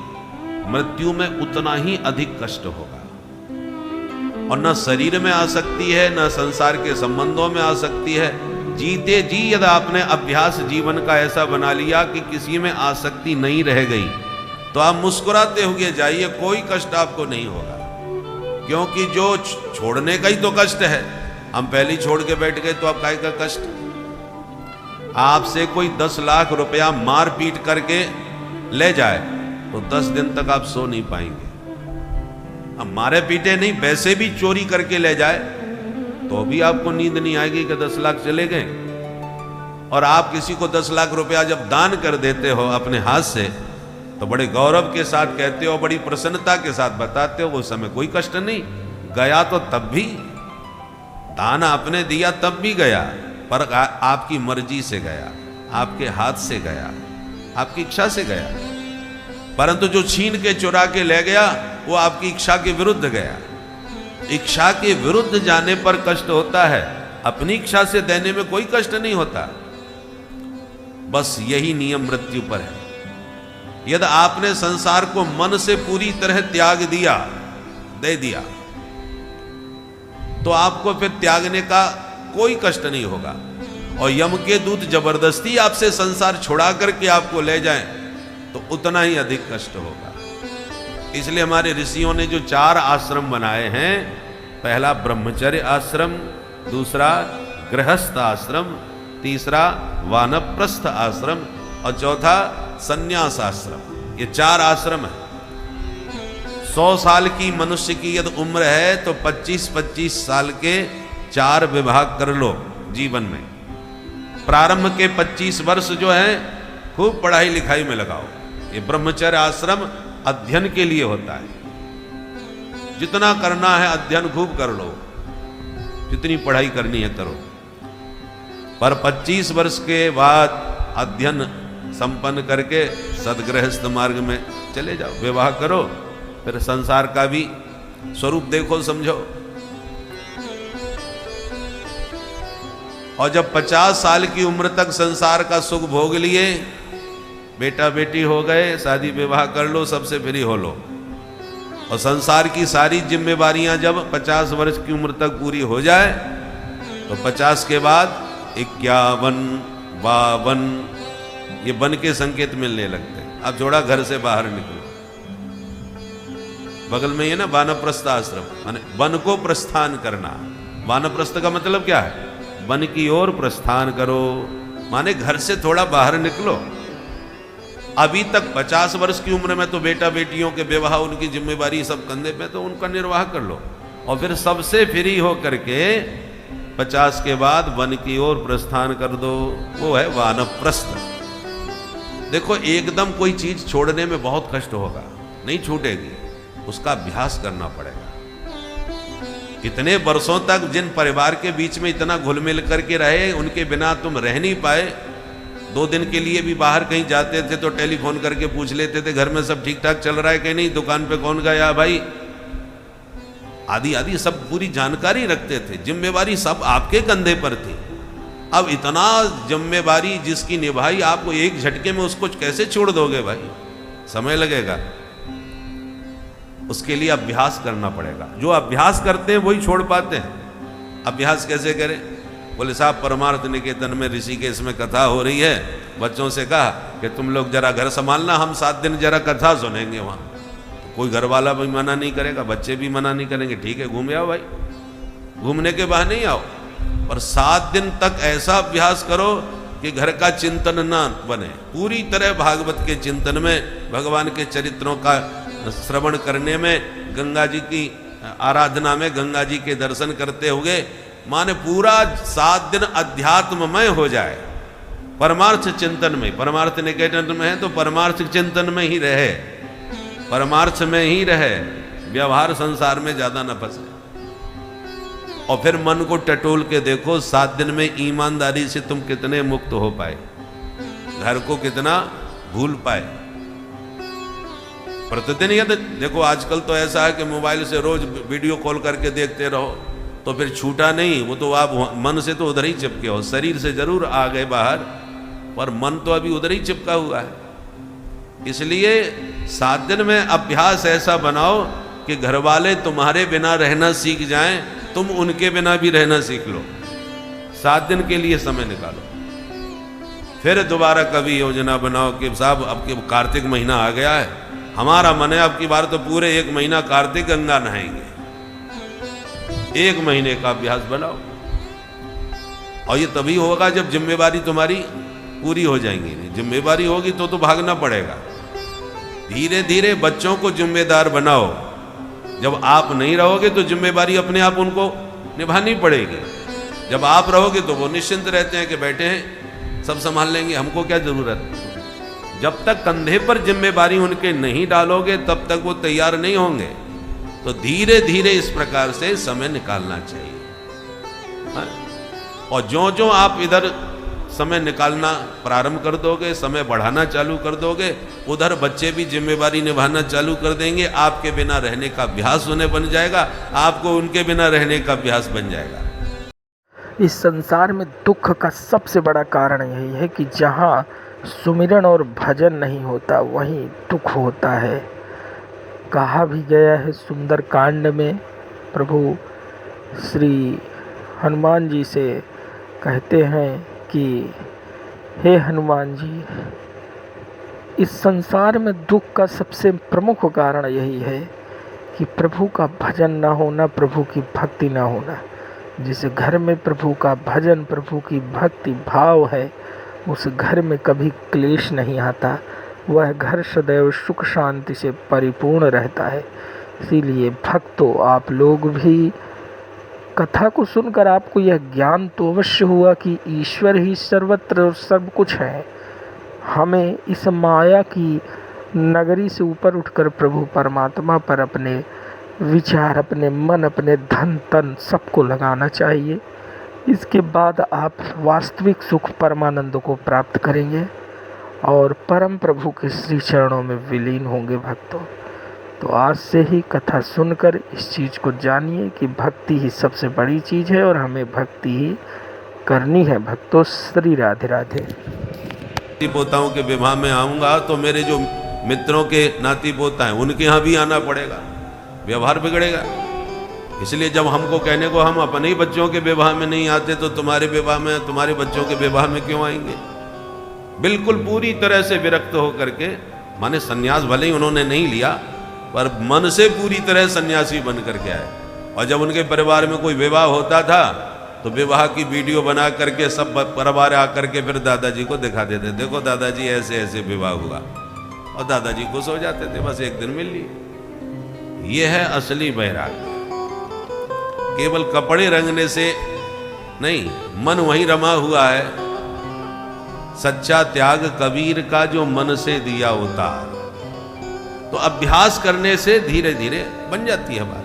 मृत्यु में उतना ही अधिक कष्ट होगा। और न शरीर में आसक्ति है, न संसार के संबंधों में आसक्ति है। जीते जी यदि आपने अभ्यास जीवन का ऐसा बना लिया कि किसी में आसक्ति नहीं रह गई, तो आप मुस्कुराते हुए जाइए, कोई कष्ट आपको नहीं होगा। क्योंकि जो छोड़ने का ही तो कष्ट है। हम पहले ही छोड़ के बैठ गए तो अब काहे का कष्ट? आपसे कोई 10 लाख रुपया मार पीट करके ले जाए तो 10 दिन तक आप सो नहीं पाएंगे। अब मारे पीटे नहीं, वैसे भी चोरी करके ले जाए तो भी आपको नींद नहीं आएगी कि 10 लाख चले गए। और आप किसी को 10 लाख रुपया जब दान कर देते हो अपने हाथ से, तो बड़े गौरव के साथ कहते हो, बड़ी प्रसन्नता के साथ बताते हो, उस समय कोई कष्ट नहीं। गया तो तब भी, दान आपने दिया तब भी गया, पर आपकी मर्जी से गया, आपके हाथ से गया, आपकी इच्छा से गया। परंतु जो छीन के चुरा के ले गया वो आपकी इच्छा के विरुद्ध गया। इच्छा के विरुद्ध जाने पर कष्ट होता है, अपनी इच्छा से देने में कोई कष्ट नहीं होता। बस यही नियम मृत्यु पर है। यदि आपने संसार को मन से पूरी तरह त्याग दिया, दे दिया, तो आपको फिर त्यागने का कोई कष्ट नहीं होगा। और यम के दूत जबरदस्ती आपसे संसार छुड़ा करके आपको ले जाएं तो उतना ही अधिक कष्ट होगा। इसलिए हमारे ऋषियों ने जो 4 आश्रम बनाए हैं, पहला ब्रह्मचर्य आश्रम, दूसरा गृहस्थ आश्रम, तीसरा वानप्रस्थ आश्रम और चौथा संन्यास आश्रम। ये 4 आश्रम है। 100 साल की मनुष्य की यदि उम्र है तो 25-25 साल के 4 विभाग कर लो जीवन में। प्रारंभ के 25 वर्ष जो है खूब पढ़ाई लिखाई में लगाओ। ये ब्रह्मचर्य आश्रम अध्ययन के लिए होता है। जितना करना है अध्ययन खूब कर लो, जितनी पढ़ाई करनी है करो। पर 25 वर्ष के बाद अध्ययन संपन्न करके सदगृहस्थ मार्ग में चले जाओ, विवाह करो, फिर संसार का भी स्वरूप देखो, समझो। और जब 50 साल की उम्र तक संसार का सुख भोग लिए, बेटा बेटी हो गए, शादी विवाह कर लो, सबसे फ्री हो लो, और संसार की सारी जिम्मेवारियां जब 50 वर्ष की उम्र तक पूरी हो जाए, तो 50 के बाद 51, 52 ये वन के संकेत मिलने लगते हैं। अब थोड़ा घर से बाहर निकलो, बगल में ये ना वानप्रस्थ आश्रम, माने वन को प्रस्थान करना। वानप्रस्थ का मतलब क्या है? वन की ओर प्रस्थान करो, माने घर से थोड़ा बाहर निकलो। अभी तक 50 वर्ष की उम्र में तो बेटा बेटियों के विवाह, उनकी जिम्मेवारी सब कंधे पे, तो उनका निर्वाह कर लो, और फिर सबसे फ्री हो करके 50 के बाद वन की ओर प्रस्थान कर दो, वो है वानप्रस्थ। देखो, एकदम कोई चीज छोड़ने में बहुत कष्ट होगा, नहीं छूटेगी, उसका अभ्यास करना पड़ेगा। इतने वर्षों तक जिन परिवार के बीच में इतना घुल मिल करके रहे, उनके बिना तुम रह नहीं पाए। 2 दिन के लिए भी बाहर कहीं जाते थे तो टेलीफोन करके पूछ लेते थे घर में सब ठीक ठाक चल रहा है कि नहीं, दुकान पे कौन गया भाई, आदि आदि सब पूरी जानकारी रखते थे। जिम्मेवारी सब आपके कंधे पर थी। अब इतना जिम्मेवारी जिसकी निभाई, आपको एक झटके में उसको कैसे छोड़ दोगे भाई? समय लगेगा, उसके लिए अभ्यास करना पड़ेगा। जो अभ्यास करते हैं वही छोड़ पाते हैं। अभ्यास कैसे करें? बोले साहब, परमार्थ निकेतन में ऋषिकेश में कथा हो रही है, बच्चों से कहा कि तुम लोग जरा घर संभालना, हम 7 दिन जरा कथा सुनेंगे वहाँ। तो कोई घर वाला भी मना नहीं करेगा, बच्चे भी मना नहीं करेंगे, ठीक है घूम आओ भाई, घूमने के बहाने ही आओ, पर 7 दिन तक ऐसा अभ्यास करो कि घर का चिंतन ना बने। पूरी तरह भागवत के चिंतन में, भगवान के चरित्रों का श्रवण करने में, गंगा जी की आराधना में, गंगा जी के दर्शन करते हुए, माने पूरा 7 दिन अध्यात्ममय हो जाए, परमार्थ चिंतन में। परमार्थ निकेतन में है तो परमार्थ चिंतन में ही रहे, परमार्थ में ही रहे, व्यवहार संसार में ज्यादा न फंसे। और फिर मन को टटोल के देखो, 7 दिन में ईमानदारी से तुम कितने मुक्त हो पाए, घर को कितना भूल पाए। प्रतिदिन यदि देखो, आजकल तो ऐसा है कि मोबाइल से रोज वीडियो कॉल करके देखते रहो, तो फिर छूटा नहीं, वो तो आप मन से तो उधर ही चिपके हो, शरीर से जरूर आ गए बाहर, पर मन तो अभी उधर ही चिपका हुआ है। इसलिए 7 दिन में अभ्यास ऐसा बनाओ कि घर वाले तुम्हारे बिना रहना सीख जाएं, तुम उनके बिना भी रहना सीख लो। 7 दिन के लिए समय निकालो, फिर दोबारा कभी योजना बनाओ कि साहब अब के कार्तिक महीना आ गया है, हमारा मन है अब की बार तो पूरे 1 महीना कार्तिक गंगा नहाएंगे। 1 महीने का अभ्यास बनाओ, और ये तभी होगा जब जिम्मेवारी तुम्हारी पूरी हो जाएंगी। नहीं जिम्मेवारी होगी तो भागना पड़ेगा। धीरे धीरे बच्चों को जिम्मेदार बनाओ। जब आप नहीं रहोगे तो जिम्मेवारी अपने आप उनको निभानी पड़ेगी। जब आप रहोगे तो वो निश्चिंत रहते हैं कि बैठे हैं, सब संभाल लेंगे, हमको क्या जरूरत। जब तक कंधे पर जिम्मेवारी उनके नहीं डालोगे तब तक वो तैयार नहीं होंगे। तो धीरे धीरे इस प्रकार से समय निकालना चाहिए। हाँ? और जो जो आप इधर समय निकालना प्रारंभ कर दोगे, समय बढ़ाना चालू कर दोगे, उधर बच्चे भी जिम्मेवारी निभाना चालू कर देंगे। आपके बिना रहने का अभ्यास उन्हें बन जाएगा, आपको उनके बिना रहने का अभ्यास बन जाएगा। इस संसार में दुख का सबसे बड़ा कारण यही है कि जहाँ सुमिरन और भजन नहीं होता वहीं दुख होता है। कहा भी गया है सुंदर कांड में, प्रभु श्री हनुमान जी से कहते हैं कि हे हनुमान जी, इस संसार में दुख का सबसे प्रमुख कारण यही है कि प्रभु का भजन ना होना, प्रभु की भक्ति ना होना। जिस घर में प्रभु का भजन, प्रभु की भक्ति भाव है, उस घर में कभी क्लेश नहीं आता, वह घर सदैव सुख शांति से परिपूर्ण रहता है। इसीलिए भक्तों, आप लोग भी कथा को सुनकर आपको यह ज्ञान तो अवश्य हुआ कि ईश्वर ही सर्वत्र और सब कुछ है। हमें इस माया की नगरी से ऊपर उठकर प्रभु परमात्मा पर अपने विचार, अपने मन, अपने धन तन सबको लगाना चाहिए। इसके बाद आप वास्तविक सुख परमानंद को प्राप्त करेंगे और परम प्रभु के श्री चरणों में विलीन होंगे भक्तों। तो आज से ही कथा सुनकर इस चीज़ को जानिए कि भक्ति ही सबसे बड़ी चीज़ है और हमें भक्ति ही करनी है भक्तों। श्री राधे राधे। नाती पोताओं के विवाह में आऊंगा तो मेरे जो मित्रों के नाती पोता हैं उनके यहाँ भी आना पड़ेगा, व्यवहार बिगड़ेगा। इसलिए जब हमको कहने को हम अपने ही बच्चों के विवाह में नहीं आते तो तुम्हारे विवाह में, तुम्हारे बच्चों के विवाह में क्यों आएंगे। बिल्कुल पूरी तरह से विरक्त होकर के, माने सन्यास भले ही उन्होंने नहीं लिया पर मन से पूरी तरह सन्यासी बन करके आए। और जब उनके परिवार में कोई विवाह होता था तो विवाह की वीडियो बना करके सब परिवार आकर के फिर दादाजी को दिखा देते, देखो दादाजी ऐसे ऐसे विवाह हुआ, और दादाजी खुश हो जाते थे, बस एक दिन मिल लिए। ये है असली वैराग्य। केवल कपड़े रंगने से नहीं, मन वहीं रमा हुआ है। सच्चा त्याग कबीर का जो मन से दिया उतार। तो अभ्यास करने से धीरे धीरे बन जाती है बात।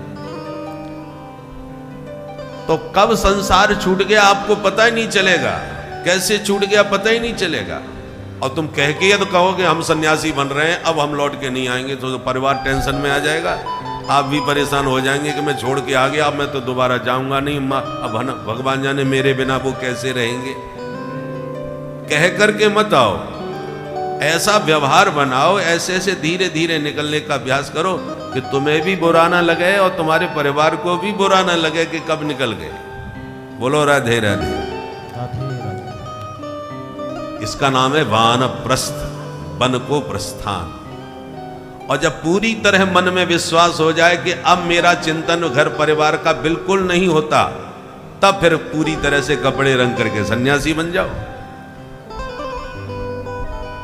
तो कब संसार छूट गया आपको पता ही नहीं चलेगा, कैसे छूट गया पता ही नहीं चलेगा। और तुम कह के तो कहोगे हम सन्यासी बन रहे हैं, अब हम लौट के नहीं आएंगे, तो परिवार टेंशन में आ जाएगा, आप भी परेशान हो जाएंगे कि मैं छोड़ के आ गया, अब मैं तो दोबारा जाऊंगा नहीं, अब भगवान जाने मेरे बिना वो कैसे रहेंगे। कह करके मत आओ, ऐसा व्यवहार बनाओ, ऐसे ऐसे धीरे धीरे निकलने का अभ्यास करो कि तुम्हें भी बुरा ना लगे और तुम्हारे परिवार को भी बुरा ना लगे कि कब निकल गए। बोलो राधे राधे। राधे राधे। इसका नाम है वानप्रस्थ, वन को प्रस्थान। और जब पूरी तरह मन में विश्वास हो जाए कि अब मेरा चिंतन घर परिवार का बिल्कुल नहीं होता, तब फिर पूरी तरह से कपड़े रंग करके सन्यासी बन जाओ।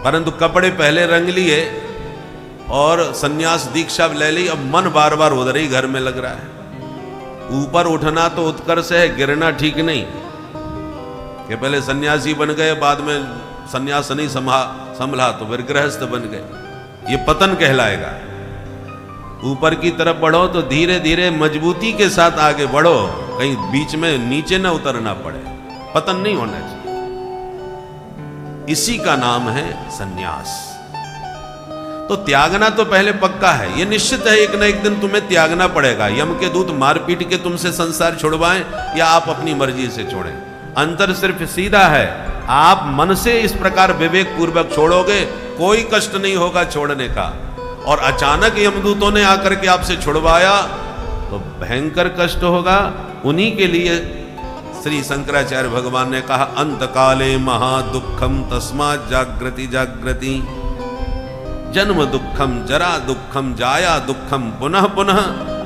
परंतु कपड़े पहले रंग लिए और सन्यास दीक्षा ले ली, अब मन बार बार उधर ही घर में लग रहा है। ऊपर उठना तो उत्कर्ष है, गिरना ठीक नहीं। कि पहले सन्यासी बन गए, बाद में सन्यास नहीं संभला तो फिर गृहस्थ बन गए, ये पतन कहलाएगा। ऊपर की तरफ बढ़ो तो धीरे धीरे मजबूती के साथ आगे बढ़ो, कहीं बीच में नीचे न उतरना पड़े, पतन नहीं होना चाहिए। इसी का नाम है सन्यास। तो त्यागना तो पहले पक्का है, ये निश्चित है एक न एक दिन तुम्हें त्यागना पड़ेगा। यम के दूत मार पीट के तुमसे संसार छुड़वाएं या आप अपनी मर्जी से छोड़ें, अंतर सिर्फ सीधा है। आप मन से इस प्रकार विवेक पूर्वक छोड़ोगे, कोई कष्ट नहीं होगा छोड़ने का। और अचानक यमदूतों ने आकर के आपसे छुड़वाया तो भयंकर कष्ट होगा। उन्हीं के लिए श्री शंकराचार्य भगवान ने कहा, अंत काले महादुखम तस्मात् जागृति जागृति, जन्म दुखम जरा दुखम जाया दुखम पुनः पुनः,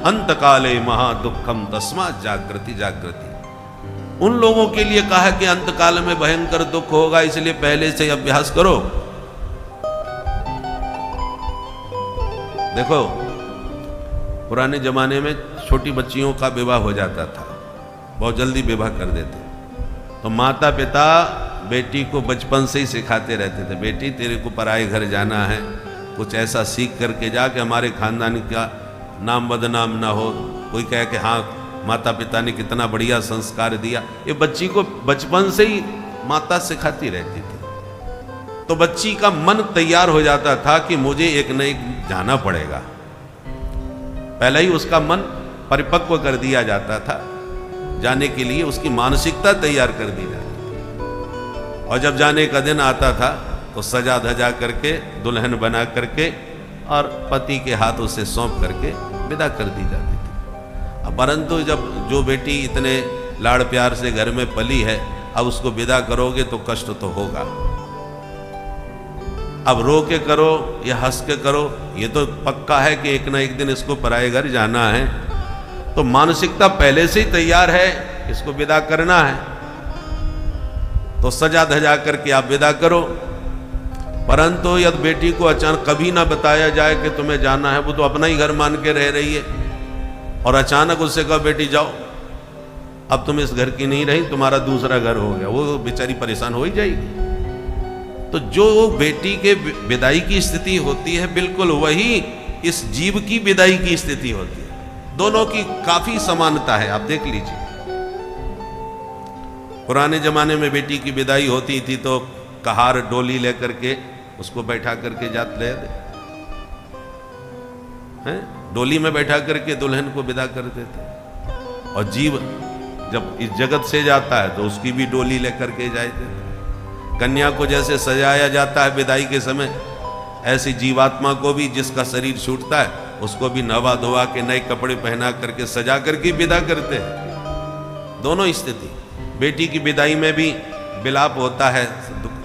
अंत काले महादुखम तस्मात् जागृति जागृति। उन लोगों के लिए कहा कि अंत काल में भयंकर दुख होगा, इसलिए पहले से अभ्यास करो। देखो पुराने जमाने में छोटी बच्चियों का विवाह हो जाता था, बहुत जल्दी विवाह कर देते। तो माता पिता बेटी को बचपन से ही सिखाते रहते थे, बेटी तेरे को पराए घर जाना है, कुछ ऐसा सीख करके जा कि हमारे खानदान का नाम बदनाम ना हो, कोई कहे कि हाँ माता पिता ने कितना बढ़िया संस्कार दिया। ये बच्ची को बचपन से ही माता सिखाती रहती थी। तो बच्ची का मन तैयार हो जाता था कि मुझे एक न एक जाना पड़ेगा। पहले ही उसका मन परिपक्व कर दिया जाता था, जाने के लिए उसकी मानसिकता तैयार कर दी जाती थी। और जब जाने का दिन आता था तो सजा धजा करके, दुल्हन बना करके और पति के हाथों से सौंप करके विदा कर दी जाती थी। परंतु जब जो बेटी इतने लाड़ प्यार से घर में पली है, अब उसको विदा करोगे तो कष्ट तो होगा। अब रो के करो या हंस के करो, ये तो पक्का है कि एक ना एक दिन इसको पराए घर जाना है। तो मानसिकता पहले से ही तैयार है, इसको विदा करना है। तो सजा धजा करके आप विदा करो। परंतु यदि बेटी को अचानक कभी ना बताया जाए कि तुम्हें जाना है, वो तो अपना ही घर मान के रह रही है, और अचानक उससे कहो बेटी जाओ, अब तुम इस घर की नहीं रही, तुम्हारा दूसरा घर हो गया, वो बेचारी परेशान हो ही जाएगी। तो जो बेटी के विदाई की स्थिति होती है, बिल्कुल वही इस जीव की विदाई की स्थिति होती है। दोनों की काफी समानता है, आप देख लीजिए। पुराने जमाने में बेटी की विदाई होती थी तो कहार डोली लेकर के उसको बैठा करके जात ले दे हैं, डोली में बैठा करके दुल्हन को विदा कर देते। और जीव जब इस जगत से जाता है तो उसकी भी डोली लेकर के जाए देते। कन्या को जैसे सजाया जाता है विदाई के समय, ऐसी जीवात्मा को भी जिसका शरीर छूटता है उसको भी नवा धोवा के नए कपड़े पहना करके सजा करके विदा करते हैं। दोनों स्थिति, बेटी की विदाई में भी विलाप होता है,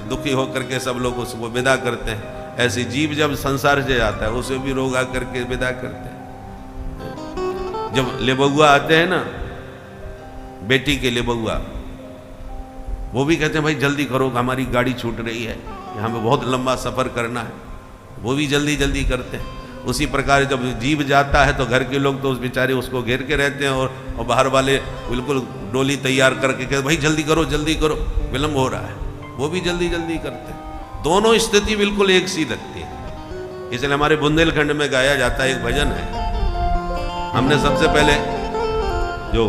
दुखी होकर के सब लोग उसको विदा करते हैं। ऐसे जीव जब संसार से जाता है उसे भी रोगा करके विदा करते हैं। जब लेबुआ आते हैं ना, बेटी के लेबुआ, वो भी कहते हैं भाई जल्दी करो, हमारी गाड़ी छूट रही है, हमें बहुत लंबा सफ़र करना है, वो भी जल्दी जल्दी करते हैं। उसी प्रकार जब जीव जाता है तो घर के लोग तो उस बेचारे उसको घेर के रहते हैं, और बाहर वाले बिल्कुल डोली तैयार करके कहते भाई जल्दी करो, विलम्ब हो रहा है, वो भी जल्दी जल्दी करते हैं। दोनों स्थिति बिल्कुल एक सी लगती है। इसलिए हमारे बुंदेलखंड में गाया जाता है, एक भजन है। हमने सबसे पहले जो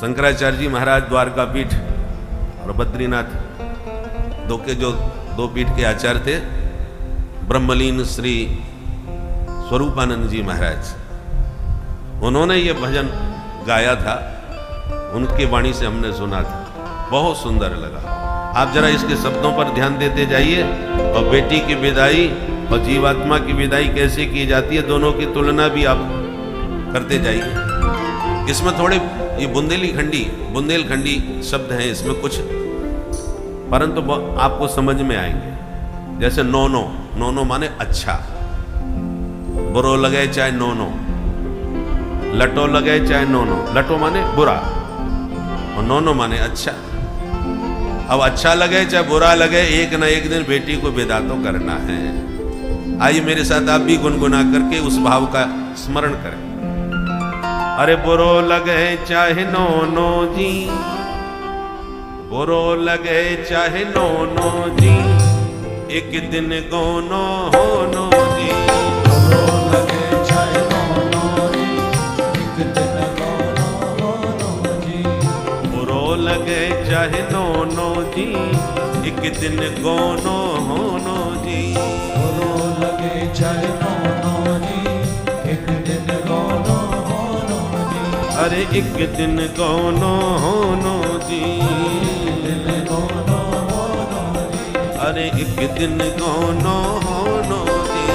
शंकराचार्य जी महाराज द्वारका पीठ और बद्रीनाथ जो दो पीठ के आचार्य थे, ब्रह्मलीन श्री स्वरूपानंद जी महाराज, उन्होंने ये भजन गाया था, उनकी वाणी से हमने सुना था, बहुत सुंदर लगा। आप जरा इसके शब्दों पर ध्यान देते जाइए, और बेटी की विदाई और जीवात्मा की विदाई कैसे की जाती है, दोनों की तुलना भी आप करते जाइए। इसमें थोड़े ये बुंदेलखंडी शब्द हैं इसमें कुछ, परंतु आपको समझ में आएंगे। जैसे नोनो माने अच्छा, बुरो लगे चाहे नोनो, लटो लगे चाहे नोनो, लटो माने बुरा और नोनो माने अच्छा। अब अच्छा लगे चाहे बुरा लगे, एक ना एक दिन बेटी को विदा तो करना है। आइए मेरे साथ आप भी गुनगुना करके उस भाव का स्मरण करें। अरे बुरो लगे चाहे नोनो जी, बुरो लगे चाहे नोनो जी, एक दिन गोनो होनो जी। बुरो लगे चाहे नोनो जी, एक दिन गोनो होनो जी। बुरो लगे चाहे नोनो जी, एक दिन गोनो होनो जी। बुरो लगे चाहे नोनो जी, एक दिन गोनो होनो जी। अरे एक दिन गोनो होनो जी, अरे एक दिन गोनो होनो जी।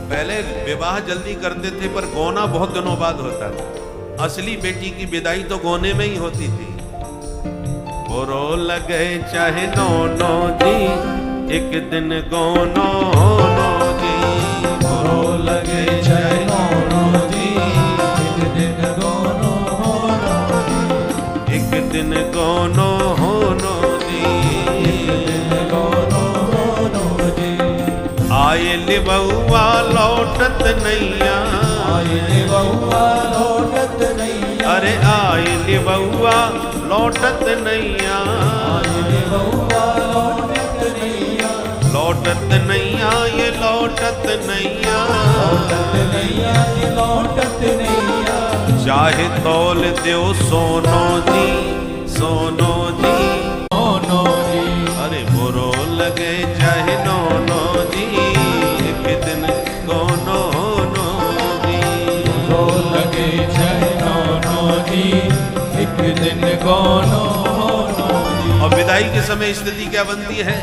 पहले विवाह जल्दी करते थे पर गौना बहुत दिनों बाद होता था। असली बेटी की विदाई तो गौने में ही होती थी। बुरो लगे चाहे नोनो जी, एक दिन गोनो होनो जी। बुरो लगे चाहे नोनो जी, एक दिन गोनो होनो जी। एक दिन गोनो होनो जी, गोनो होनो जी। आए लिबुआ लौटत नैया, आए बउआ लौटत नैया। अरे आए लिबुआ लौटत नैया, आए बउआ लौटत नैया। लौटत नैया ये लौटत नैया, लौटत नैया ये लौटत नैया। चाहे तौल दो सोनो जी, सोनो जी, नोनो जी। अरे बुरो लगे चाहे नोनो जी, एक दिन गोनो होनो जी। बुरो लगे चाहे नोनो जी, एक दिन गोनो होनो जी। और विदाई के समय स्थिति क्या बनती है?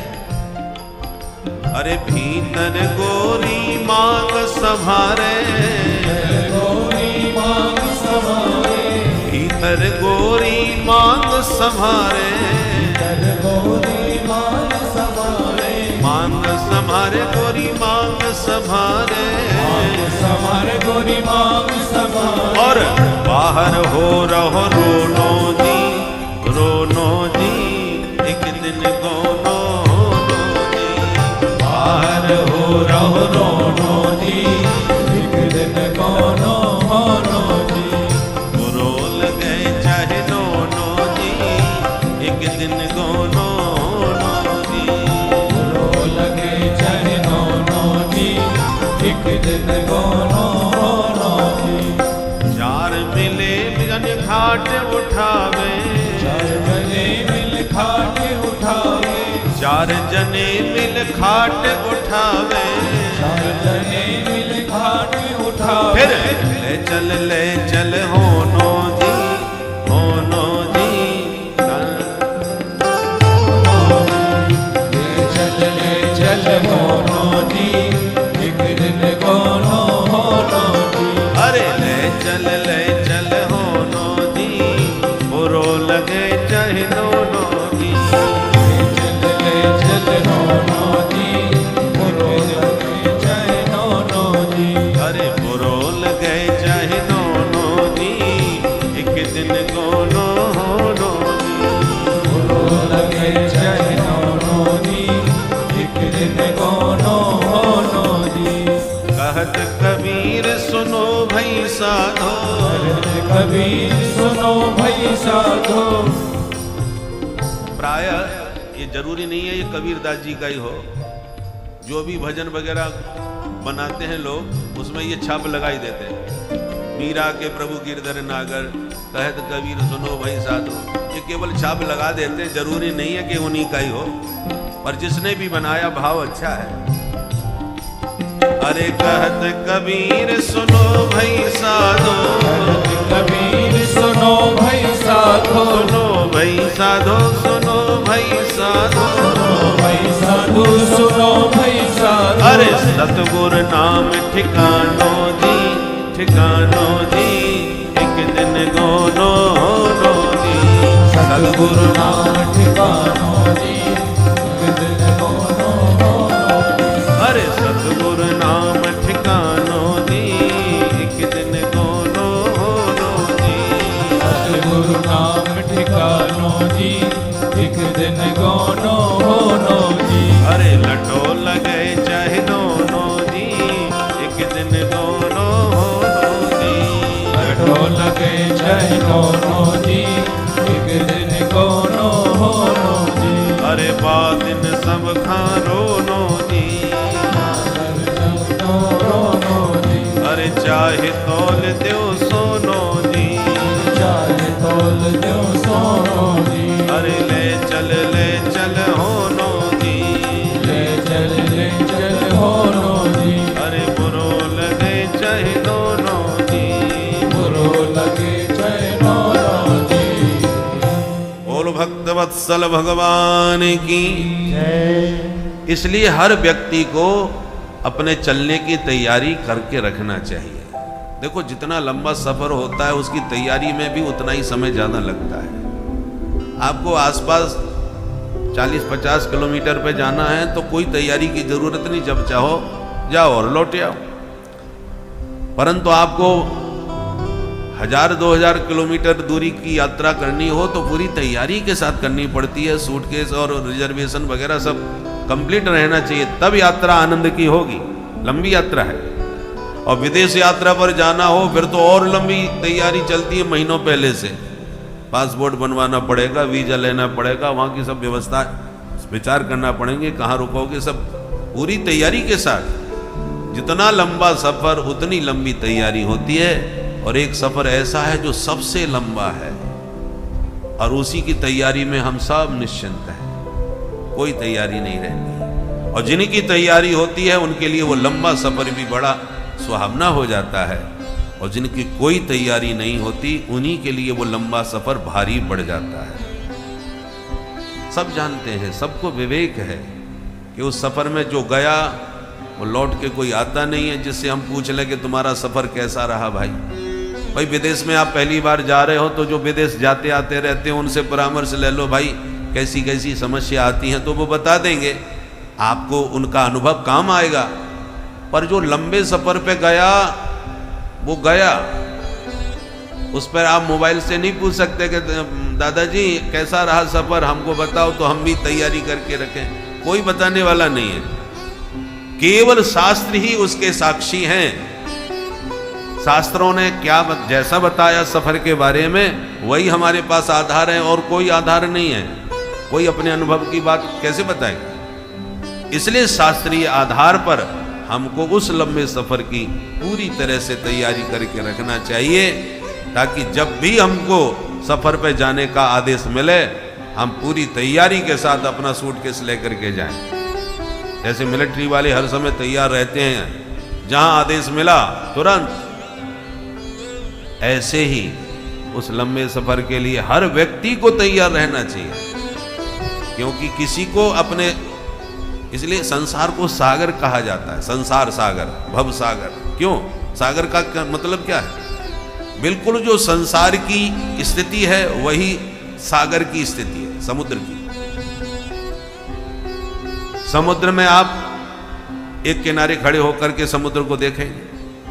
अरे भीतर गोरी मांग संभारे, गोरी मांग संभारे। भीतर गोरी मांग संभारे, गोरी मांग संभारे। मांग संभारे गोरी मांग संभारे, संभारे गोरी मांग संभारे। और बाहर हो रहो रोनो जी, रोनो जी, एक दिन गोनो होनो जी। बाहर हो रहो रोनो जी, एक दिन गोनो होनो जी। बुरो लगे चाहे नोनो जी, एक दिन गोनो होनो जी। बुरो लगे चाहे नोनो जी, एक दिन गोनो होनो जी। चार मिले जन घाट उठावे, चार मिले मिल खाट चार जने मिल खाट उठावे, चार जने मिल खाट उठावे, फिर ले चल होनो जी, होनो जी। ले चल होनो जी, एक दिन कोनो होनो जी। अरे ले चल होनो जी, बुरो लगे चाहे दोनों जी। ले चल होनो जी, बुरो लगे चाहे दोनों जी। अरे बुरो लगे चाहे दोनों जी, एक दिन कोनो होनो जी। बुरो लगे चाहे दोनों जी, एक दिन कोनो होनो जी। कहत कबीर सुनो भई साधो, कबीर सुनो भई साधो। प्राय ये जरूरी नहीं है ये कबीरदास जी का ही हो, जो भी भजन वगैरह बनाते हैं लोग उसमें ये छाप लगाई देते हैं, मीरा के प्रभु गिरधर नागर, कहत कबीर सुनो भई साधो, ये केवल छाप लगा देते हैं, जरूरी नहीं है कि उन्हीं का ही हो, पर जिसने भी बनाया भाव अच्छा है। अरे कहत कबीर सुनो भई साधो, कबीर सुनो भई साधो, सुनो भई साधो, सुनो भई साधो, भई साधु सुनो भई साधो। अरे सतगुर नाम ठिकानो जी, ठिकानो जी, एक दिन गोनो होनो जी। सतगुरु नाम ठिकानो जी, एक दिन कोनो होनो जी। अरे सतगुर नाम ठिकानो जी, एक दिन गोनो होनो जी। सतगुरु नाम ठिकानो जी, एक दिन कोनो होनो जी। अरे लटो लगे चाहे दोनों जी, एक दिन दोनों होनो जी। लटो लगे चाहे दोनों जी, एक दिन कोनो होनो जी। अरे बादिन सब खारोनो जी, होनो जी। अरे चाहे तौल दो सोनो जी। चाहे तोल दो सोनो जी। अरे ले चल होनो जी। ले चल होनो जी। अरे बुरो लगे चाहे दोनों जी। बुरो लगे चाहे दोनों जी। बोल भक्त वत्सल भगवान की। जय। इसलिए हर व्यक्ति को अपने चलने की तैयारी करके रखना चाहिए। देखो जितना लंबा सफर होता है उसकी तैयारी में भी उतना ही समय ज़्यादा लगता है। आपको आसपास 40-50 किलोमीटर पे जाना है तो कोई तैयारी की जरूरत नहीं, जब चाहो जाओ और लौट आओ। परंतु आपको 1000-2000 किलोमीटर दूरी की यात्रा करनी हो तो पूरी तैयारी के साथ करनी पड़ती है। सूटकेस और रिजर्वेशन वगैरह सब कंप्लीट रहना चाहिए, तब यात्रा आनंद की होगी। लंबी यात्रा है और विदेश यात्रा पर जाना हो फिर तो और लंबी तैयारी चलती है, महीनों पहले से पासपोर्ट बनवाना पड़ेगा, वीजा लेना पड़ेगा, वहाँ की सब व्यवस्था विचार करना पड़ेंगे, कहाँ रुकोगे, सब पूरी तैयारी के साथ। जितना लंबा सफर उतनी लंबी तैयारी होती है। और एक सफर ऐसा है जो सबसे लंबा है और उसी की तैयारी में हम सब निश्चिंत हैं, कोई तैयारी नहीं रहती। और जिनकी तैयारी होती है उनके लिए वो लंबा सफर भी बड़ा सुहावना हो जाता है, और जिनकी कोई तैयारी नहीं होती उन्हीं के लिए वो लंबा सफर भारी पड़ जाता है। सब जानते हैं, सबको विवेक है कि उस सफर में जो गया वो लौट के कोई आता नहीं है जिससे हम पूछ लें कि तुम्हारा सफर कैसा रहा भाई। विदेश में आप पहली बार जा रहे हो तो जो विदेश जाते आते रहते हैं उनसे परामर्श ले लो, भाई कैसी कैसी समस्या आती हैं, तो वो बता देंगे, आपको उनका अनुभव काम आएगा। पर जो लंबे सफर पे गया वो गया, उस पर आप मोबाइल से नहीं पूछ सकते कि दादाजी कैसा रहा सफर, हमको बताओ तो हम भी तैयारी करके रखें। कोई बताने वाला नहीं है, केवल शास्त्र ही उसके साक्षी हैं। शास्त्रों ने क्या जैसा बताया सफर के बारे में वही हमारे पास आधार है, और कोई आधार नहीं है। कोई अपने अनुभव की बात कैसे बताएगा? इसलिए शास्त्रीय आधार पर हमको उस लंबे सफर की पूरी तरह से तैयारी करके रखना चाहिए, ताकि जब भी हमको सफर पे जाने का आदेश मिले हम पूरी तैयारी के साथ अपना सूटकेस लेकर के जाएं। जैसे मिलिट्री वाले हर समय तैयार रहते हैं, जहां आदेश मिला तुरंत, ऐसे ही उस लंबे सफर के लिए हर व्यक्ति को तैयार रहना चाहिए। क्योंकि किसी को अपने, इसलिए संसार को सागर कहा जाता है, संसार सागर, भव सागर। क्यों? सागर का मतलब क्या है? बिल्कुल जो संसार की स्थिति है वही सागर की स्थिति है, समुद्र की। समुद्र में आप एक किनारे खड़े होकर के समुद्र को देखेंगे,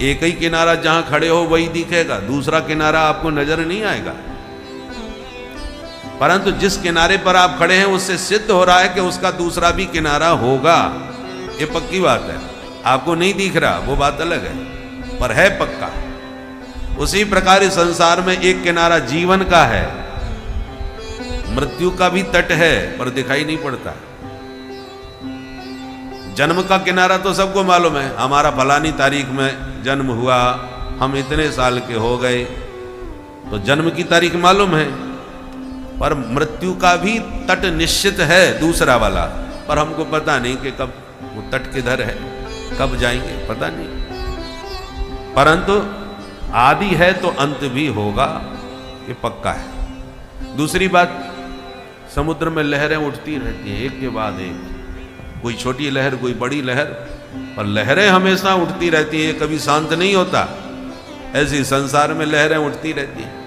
एक ही किनारा जहां खड़े हो वही दिखेगा, दूसरा किनारा आपको नजर नहीं आएगा। परंतु जिस किनारे पर आप खड़े हैं उससे सिद्ध हो रहा है कि उसका दूसरा भी किनारा होगा, ये पक्की बात है। आपको नहीं दिख रहा वो बात अलग है, पर है पक्का। उसी प्रकार इस संसार में एक किनारा जीवन का है, मृत्यु का भी तट है पर दिखाई नहीं पड़ता। जन्म का किनारा तो सबको मालूम है, हमारा फलानी तारीख में जन्म हुआ, हम इतने साल के हो गए, तो जन्म की तारीख मालूम है। पर मृत्यु का भी तट निश्चित है दूसरा वाला, पर हमको पता नहीं कि कब वो तट किधर है, कब जाएंगे पता नहीं। परंतु आदि है तो अंत भी होगा, ये पक्का है। दूसरी बात, समुद्र में लहरें उठती रहती हैं एक के बाद एक, कोई छोटी लहर कोई बड़ी लहर, पर लहरें हमेशा उठती रहती हैं, कभी शांत नहीं होता। ऐसी संसार में लहरें उठती रहती हैं।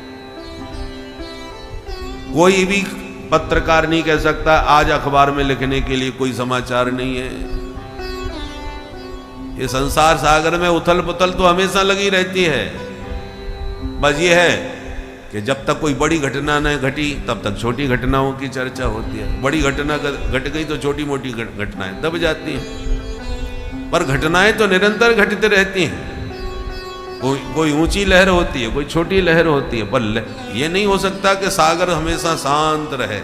कोई भी पत्रकार नहीं कह सकता आज अखबार में लिखने के लिए कोई समाचार नहीं है। ये संसार सागर में उथल पुथल तो हमेशा लगी रहती है। बस ये है कि जब तक कोई बड़ी घटना न घटी तब तक छोटी घटनाओं की चर्चा होती है। बड़ी घटना घट गई तो छोटी मोटी घटनाएं दब जाती हैं, पर घटनाएं तो निरंतर घटती रहती हैं। कोई ऊंची लहर होती है, कोई छोटी लहर होती है, पर यह नहीं हो सकता कि सागर हमेशा शांत रहे,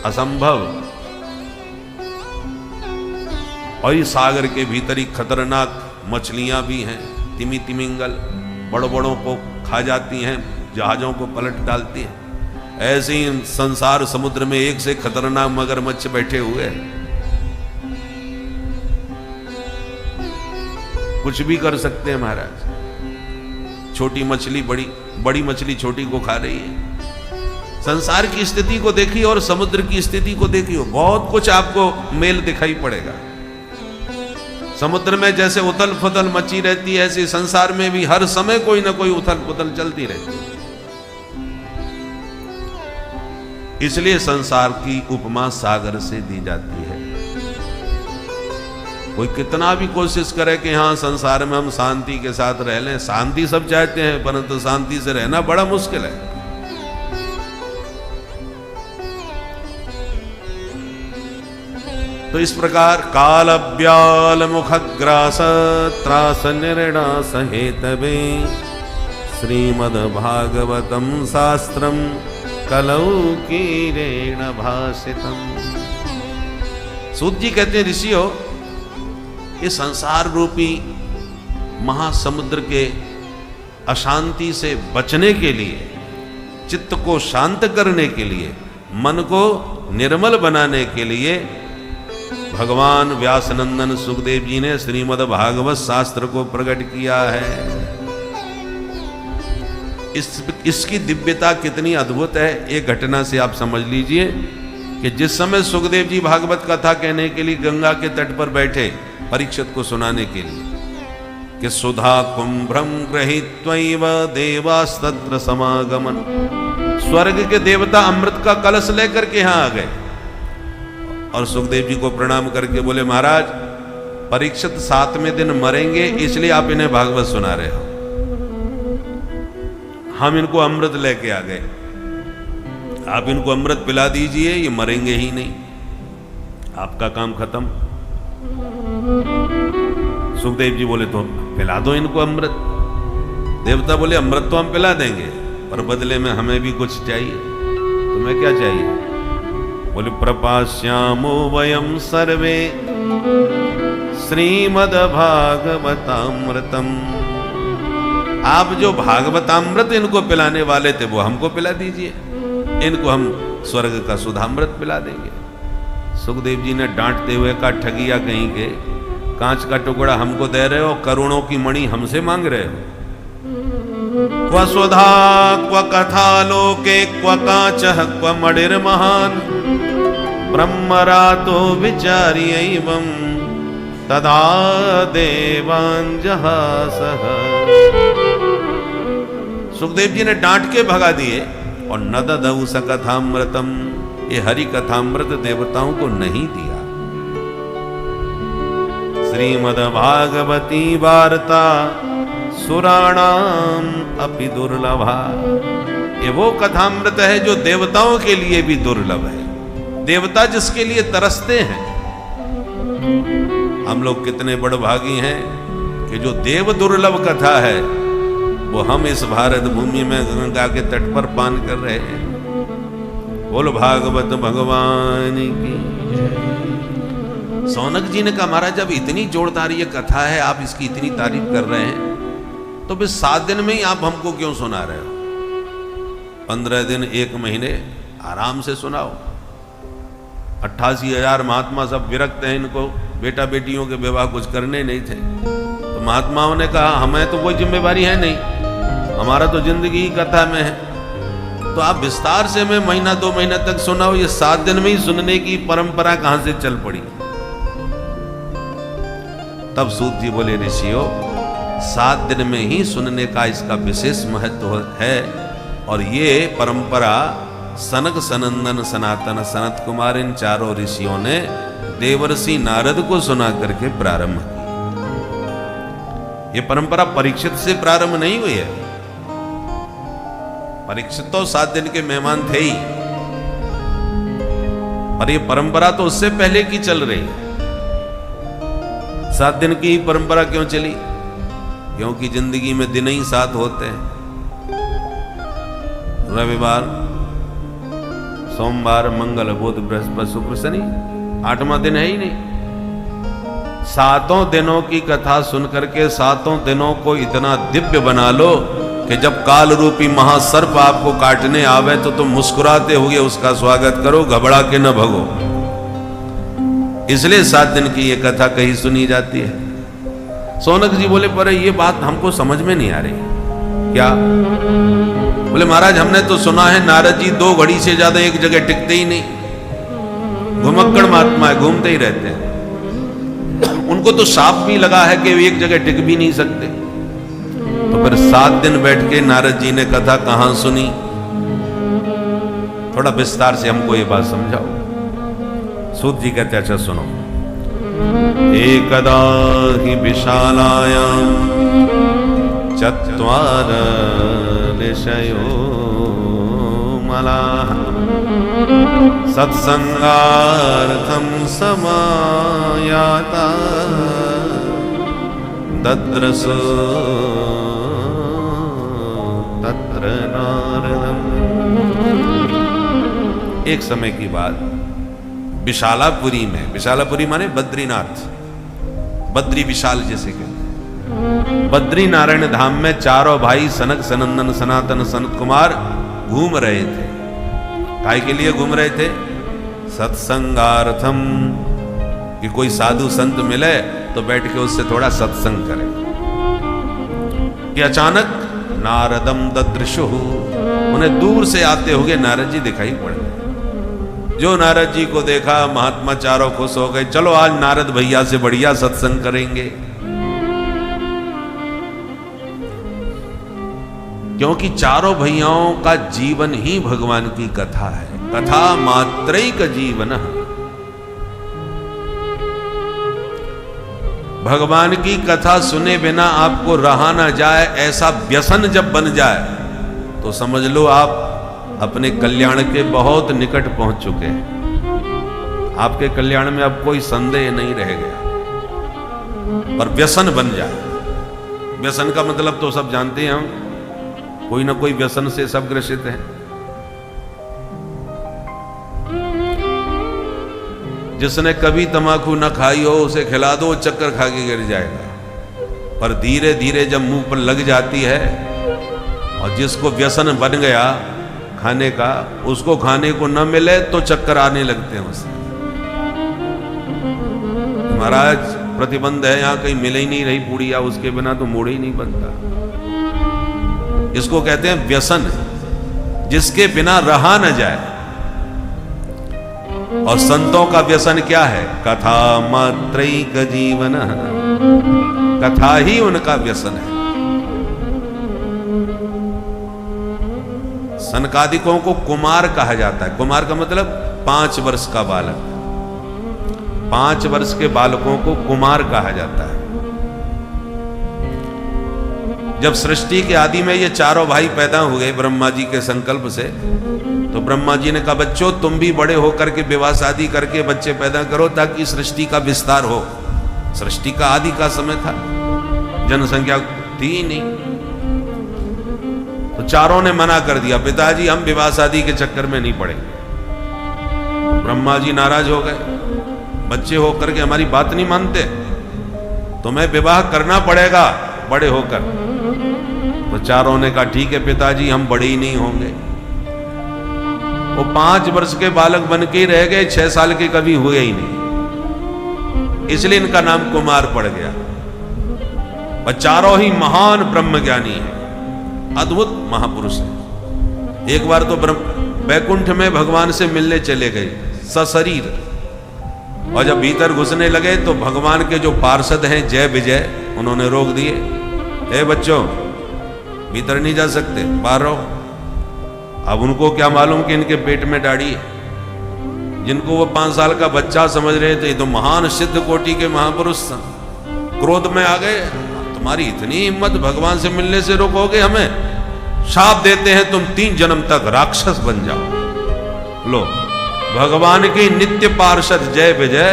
असंभव। और इस सागर के भीतर ही खतरनाक मछलियां भी हैं, तिमी तिमिंगल, बड़ों बड़ों को खा जाती हैं, जहाजों को पलट डालती हैं। ऐसे ही संसार समुद्र में एक से खतरनाक मगरमच्छ बैठे हुए हैं, कुछ भी कर सकते हैं महाराज। छोटी मछली बड़ी मछली छोटी को खा रही है। संसार की स्थिति को देखिए और समुद्र की स्थिति को देखिए, बहुत कुछ आपको मेल दिखाई पड़ेगा। समुद्र में जैसे उथल पुथल मची रहती है, ऐसे संसार में भी हर समय कोई ना कोई उथल पुथल चलती रहती है। इसलिए संसार की उपमा सागर से दी जाती है। कोई कितना भी कोशिश करे कि हाँ संसार में हम शांति के साथ रह लें, शांति सब चाहते हैं, परंतु शांति से रहना बड़ा मुश्किल है। तो इस प्रकार काल ब्याल मुखग्रास त्रास निर्णास हेतवे श्रीमद्भागवतम शास्त्रम कलौकीरेण भाषितम। सूत जी कहते हैं, ऋषियों, इस संसार रूपी महासमुद्र के अशांति से बचने के लिए, चित्त को शांत करने के लिए, मन को निर्मल बनाने के लिए भगवान व्यासनंदन सुखदेव जी ने श्रीमद् भागवत शास्त्र को प्रकट किया है। इसकी दिव्यता कितनी अद्भुत है, एक घटना से आप समझ लीजिए कि जिस समय सुखदेव जी भागवत कथा कहने के लिए गंगा के तट पर बैठे परीक्षित को सुनाने के लिए कि सुधा कुंभ्रम गृहीत्वैव देवास्तत्र समागमन, स्वर्ग के देवता अमृत का कलश लेकर के यहां आ गए और सुखदेव जी को प्रणाम करके बोले, महाराज परीक्षित 7वें दिन मरेंगे, इसलिए आप इन्हें भागवत सुना रहे हो। हम इनको अमृत लेके आ गए, आप इनको अमृत पिला दीजिए, ये मरेंगे ही नहीं, आपका काम खत्म। सुखदेव जी बोले तो पिला दो इनको अमृत। देवता बोले अमृत तो हम पिला देंगे, पर बदले में हमें भी कुछ चाहिए। तुम्हें क्या चाहिए? बोले प्रपास्यामो वयम सर्वे श्रीमद्भागवतामृतम। आप जो भागवतामृत इनको पिलाने वाले थे वो हमको पिला दीजिए, इनको हम स्वर्ग का सुधामृत पिला देंगे। सुखदेव जी ने डांटते हुए कहा, ठगिया कहीं के, कांच का टुकड़ा हमको दे रहे हो, करोड़ों की मणि हमसे मांग रहे हो। क्व स्वधा क्व कथा लोके क्व कांचः क्व मणिर्महान् ब्रह्मरातो विचार्यैवं तदा देवांजहासः। सुखदेव जी ने डांट के भगा दिए और न ददौ स कथामृतम, ये हरि कथामृत देवताओं को नहीं दिया। श्रीमद् भागवती वार्ता सुराणाम अपि दुर्लभा, ये वो कथामृत है जो देवताओं के लिए भी दुर्लभ है। देवता जिसके लिए तरसते हैं। हम लोग कितने बड़भागी हैं कि जो देव दुर्लभ कथा है वो हम इस भारत भूमि में गंगा के तट पर पान कर रहे हैं। बोलो भागवत भगवान की। सौनक जी ने कहा, महाराज जब इतनी जोरदार ये कथा है, आप इसकी इतनी तारीफ कर रहे हैं, तो फिर 7 दिन में ही आप हमको क्यों सुना रहे हो? 15 दिन 1 महीने आराम से सुनाओ। 88,000 महात्मा सब विरक्त हैं, इनको बेटा बेटियों के विवाह कुछ करने नहीं थे। तो महात्माओं ने कहा, हमें तो कोई जिम्मेवारी है नहीं, हमारा तो जिंदगी ही कथा में है, तो आप विस्तार से में महीना 2 महीना तक सुनाओ। ये 7 दिन में ही सुनने की परंपरा कहां से चल पड़ी? तब सूत जी बोले, ऋषियों 7 दिन में ही सुनने का इसका विशेष महत्व है। और ये परंपरा सनक सनंदन सनातन सनत कुमार इन चारों ऋषियों ने देवर्षि नारद को सुना करके प्रारंभ की। ये परंपरा परीक्षित से प्रारंभ नहीं हुई है। परीक्षित तो 7 दिन के मेहमान थे ही, पर ये परंपरा तो उससे पहले की चल रही है। 7 दिन की परंपरा क्यों चली? क्योंकि जिंदगी में दिन ही 7 होते हैं। रविवार, सोमवार, मंगल, बुध, बृहस्पति, शुक्र, शनि, 8वां दिन है ही नहीं। 7 दिनों की कथा सुनकर के 7 दिनों को इतना दिव्य बना लो कि जब काल रूपी महासर्प आपको काटने आवे तो तुम मुस्कुराते हुए उसका स्वागत करो, घबरा के न भगो। इसलिए 7 दिन की ये कथा कहीं सुनी जाती है। सौनक जी बोले, पर ये बात हमको समझ में नहीं आ रही। क्या? बोले, महाराज हमने तो सुना है नारद जी 2 घड़ी से ज्यादा एक जगह टिकते ही नहीं, घुमक्कड़ महात्मा है, घूमते ही रहते हैं। उनको तो शाप भी लगा है कि वे एक जगह टिक भी नहीं सकते। तो फिर 7 दिन बैठ के नारद जी ने कथा कहां सुनी? थोड़ा विस्तार से हमको ये बात समझाओ। सूत जी कहते, अच्छा सुनो। एकदा हि विशालायां चत्वार ऋषयो मलाः सत्संगार्थं समायाता दद्रसो तत्र नारदम्। एक समय की बात विशालापुरी में, विशालापुरी माने बद्रीनाथ, बद्री विशाल जैसे कहते, बद्री नारायण धाम में चारों भाई सनक सनंदन सनातन सनत कुमार घूम रहे थे। काय के लिए घूम रहे थे? सत्संगार्थम, कि कोई साधु संत मिले तो बैठ के उससे थोड़ा सत्संग करें। कि अचानक नारदम ददृशुहु, उन्हें दूर से आते हुए नारद जी दिखाई पड़े। जो नारद जी को देखा महात्मा चारों खुश हो गए, चलो आज नारद भैया से बढ़िया सत्संग करेंगे। क्योंकि चारों भैयाओं का जीवन ही भगवान की कथा है। कथा मात्रैक जीवन। भगवान की कथा सुने बिना आपको रहा ना जाए, ऐसा व्यसन जब बन जाए तो समझ लो आप अपने कल्याण के बहुत निकट पहुंच चुके हैं। आपके कल्याण में अब कोई संदेह नहीं रह गया। पर व्यसन बन जाए, व्यसन का मतलब तो सब जानते हैं हम, कोई ना कोई व्यसन से सब ग्रसित हैं। जिसने कभी तंबाकू न खाई हो उसे खिला दो, चक्कर खा के गिर जाएगा। पर धीरे धीरे जब मुंह पर लग जाती है, और जिसको व्यसन बन गया खाने का, उसको खाने को न मिले तो चक्कर आने लगते हैं उससे। महाराज प्रतिबंध है, यहाँ कहीं मिल ही नहीं रही पूड़ी, या उसके बिना तो मूड ही नहीं बनता। इसको कहते हैं व्यसन, जिसके बिना रहा न जाए। और संतों का व्यसन क्या है? कथा मात्रैक जीवन, कथा ही उनका व्यसन है। सनकादिकों को कुमार कहा जाता है। कुमार का मतलब 5 वर्ष का बालक। 5 वर्ष के बालकों को कुमार कहा जाता है। जब सृष्टि के आदि में ये चारों भाई पैदा हुए ब्रह्मा जी के संकल्प से, तो ब्रह्मा जी ने कहा बच्चों तुम भी बड़े होकर के विवाह शादी करके बच्चे पैदा करो ताकि सृष्टि का विस्तार हो। सृष्टि का आदि का समय था, जनसंख्या थी ही नहीं। तो चारों ने मना कर दिया, पिताजी हम विवाह शादी के चक्कर में नहीं पड़ेंगे। ब्रह्मा जी नाराज हो गए, बच्चे होकर के हमारी बात नहीं मानते, तुम्हें विवाह करना पड़ेगा बड़े होकर। तो चारों ने कहा ठीक है पिताजी हम बड़े ही नहीं होंगे। वो 5 वर्ष के बालक बन के ही रह गए, 6 साल के कभी हुए ही नहीं, इसलिए इनका नाम कुमार पड़ गया। और चारों ही महान ब्रह्मज्ञानी है, अद्भुत महापुरुष है। एक बार तो वैकुंठ में भगवान से मिलने चले गए सशरीर, और जब भीतर घुसने लगे तो भगवान के जो पार्षद हैं जय विजय, उन्होंने रोक दिए, ए बच्चों भीतर नहीं जा सकते, बाहर रहो। अब उनको क्या मालूम कि इनके पेट में दाढ़ी है। जिनको वो 5 साल का बच्चा समझ रहे थे, तो महान सिद्ध कोटि के महापुरुष क्रोध में आ गए, तुम्हारी इतनी हिम्मत, भगवान से मिलने से रोकोगे हमें? शाप देते हैं तुम 3 जन्म तक राक्षस बन जाओ। लो भगवान के नित्य पार्षद जय विजय,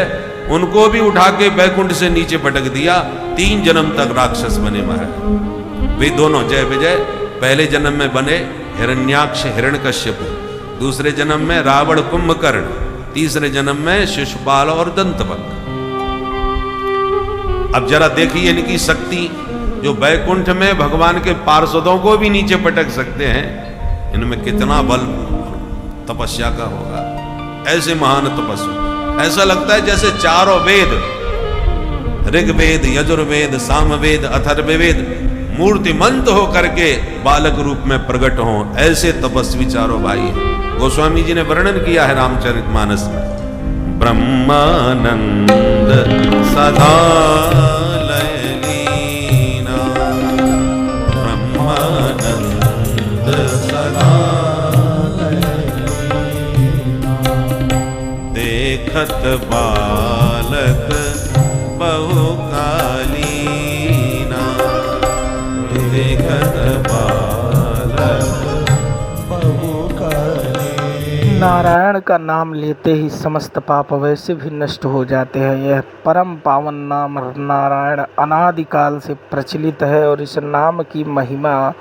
उनको भी उठा के बैकुंठ से नीचे पटक दिया, 3 जन्म तक राक्षस बने महाराज। वे दोनों जय विजय पहले जन्म में बने हिरण्याक्ष हिरण्यकश्यपु, दूसरे जन्म में रावण कुंभकर्ण, तीसरे जन्म में शिशुपाल और दंतवक्र। अब जरा देखिए इनकी शक्ति, जो बैकुंठ में भगवान के पार्षदों को भी नीचे पटक सकते हैं, इनमें कितना बल तपस्या का होगा। ऐसे महान तपस्वी, ऐसा लगता है जैसे चारों वेद, ऋग्वेद यजुर्वेद सामवेद अथर्ववेद मूर्तिमंत हो करके बालक रूप में प्रकट हों, ऐसे तपस्वी चारों भाई हैं। गोस्वामी जी ने वर्णन किया है रामचरितमानस में, ब्रह्मानंद सदा लय लीना, ब्रह्मानंद सदा लय लीना, देखत बालक बहुकालीना, नारायण का नाम लेते ही समस्त पाप वैसे भी नष्ट हो जाते हैं। यह परम पावन नाम नारायण अनादिकाल से प्रचलित है और इस नाम की महिमा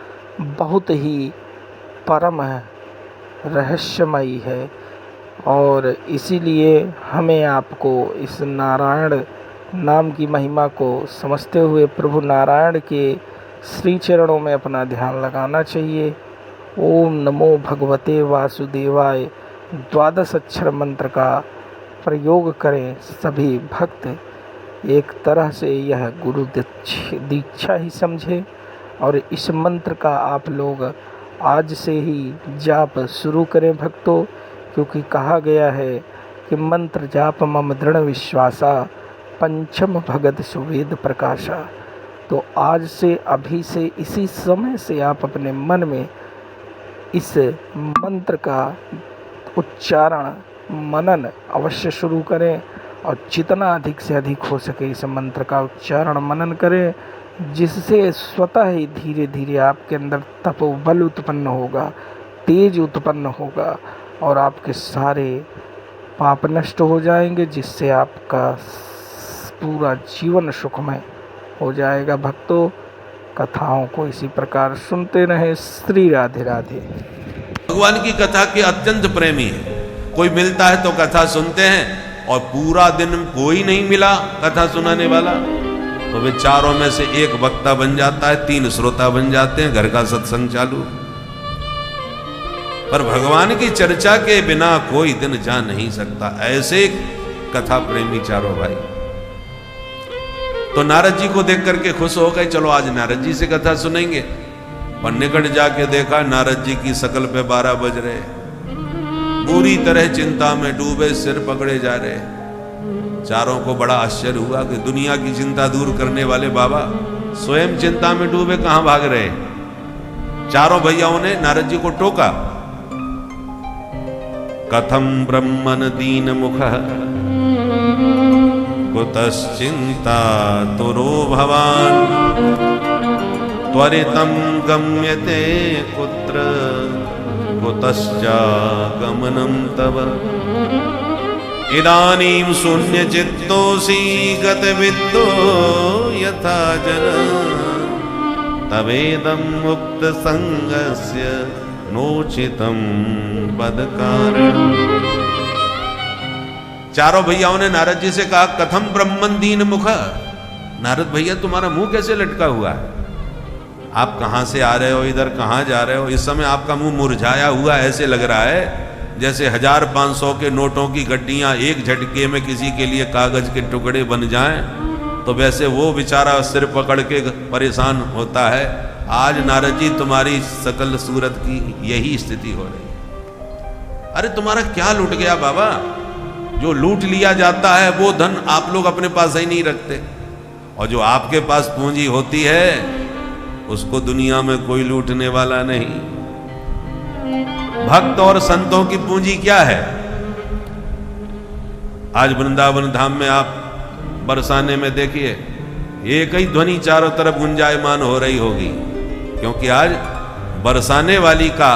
बहुत ही परम है, रहस्यमयी है। और इसीलिए हमें आपको इस नारायण नाम की महिमा को समझते हुए प्रभु नारायण के श्री चरणों में अपना ध्यान लगाना चाहिए। ओम नमो भगवते वासुदेवाय 12 अक्षर मंत्र का प्रयोग करें सभी भक्त। एक तरह से यह गुरु दीक्षा ही समझे और इस मंत्र का आप लोग आज से ही जाप शुरू करें भक्तों, क्योंकि कहा गया है कि मंत्र जाप मम दृढ़ विश्वासा पंचम भगत सुवेद प्रकाशा। तो आज से, अभी से, इसी समय से आप अपने मन में इस मंत्र का उच्चारण मनन अवश्य शुरू करें और जितना अधिक से अधिक हो सके इस मंत्र का उच्चारण मनन करें, जिससे स्वतः ही धीरे धीरे आपके अंदर तपोबल उत्पन्न होगा, तेज उत्पन्न होगा और आपके सारे पाप नष्ट हो जाएंगे, जिससे आपका पूरा जीवन सुखमय हो जाएगा। भक्तों, कथाओं को इसी प्रकार सुनते रहें। श्री राधे राधे। भगवान की कथा के अत्यंत प्रेमी है। कोई मिलता है तो कथा सुनते हैं, और पूरा दिन कोई नहीं मिला कथा सुनाने वाला, तो वे चारों में से एक वक्ता बन जाता है, 3 श्रोता बन जाते हैं, घर का सत्संग चालू। पर भगवान की चर्चा के बिना कोई दिन जा नहीं सकता। ऐसे कथा प्रेमी चारों भाई। तो नारद जी को देख करके खुश हो गए, चलो आज नारद जी से कथा सुनेंगे। पर निकट जाके देखा नारद जी की शकल पे 12 बज रहे, पूरी तरह चिंता में डूबे, सिर पकड़े जा रहे। चारों को बड़ा आश्चर्य हुआ कि दुनिया की चिंता दूर करने वाले बाबा स्वयं चिंता में डूबे कहां भाग रहे। चारों भैयाओं ने नारद जी को टोका, कथम ब्रह्मन दीन मुख कुतश्चिंता तुरो भवान त्वरितं गम्यते कुत्र कुतश्चागमनं तव इदानीं शून्यचित्तोऽसि गतविद्यो यथा जन तवेदं मुक्तसंगस्य नोचितं पदकारणम्। चारों भैयाओं ने नारद जी से कहा, कथम ब्रह्मन दीन मुख। नारद भैया तुम्हारा मुंह कैसे लटका हुआ है? आप कहां से आ रहे हो, इधर कहां जा रहे हो? इस समय आपका मुंह मुरझाया हुआ ऐसे लग रहा है जैसे 1000-500 के नोटों की गड्डियां एक झटके में किसी के लिए कागज के टुकड़े बन जाएं, तो वैसे वो बेचारा सिर पकड़ के परेशान होता है। आज नारद जी तुम्हारी सकल सूरत की यही स्थिति हो रही। अरे तुम्हारा क्या लूट गया बाबा? जो लूट लिया जाता है वो धन आप लोग अपने पास ही नहीं रखते, और जो आपके पास पूंजी होती है उसको दुनिया में कोई लूटने वाला नहीं। भक्त और संतों की पूंजी क्या है? आज वृंदावन धाम में आप बरसाने में देखिए, एक ही ध्वनि चारों तरफ गुंजायमान हो रही होगी, क्योंकि आज बरसाने वाली का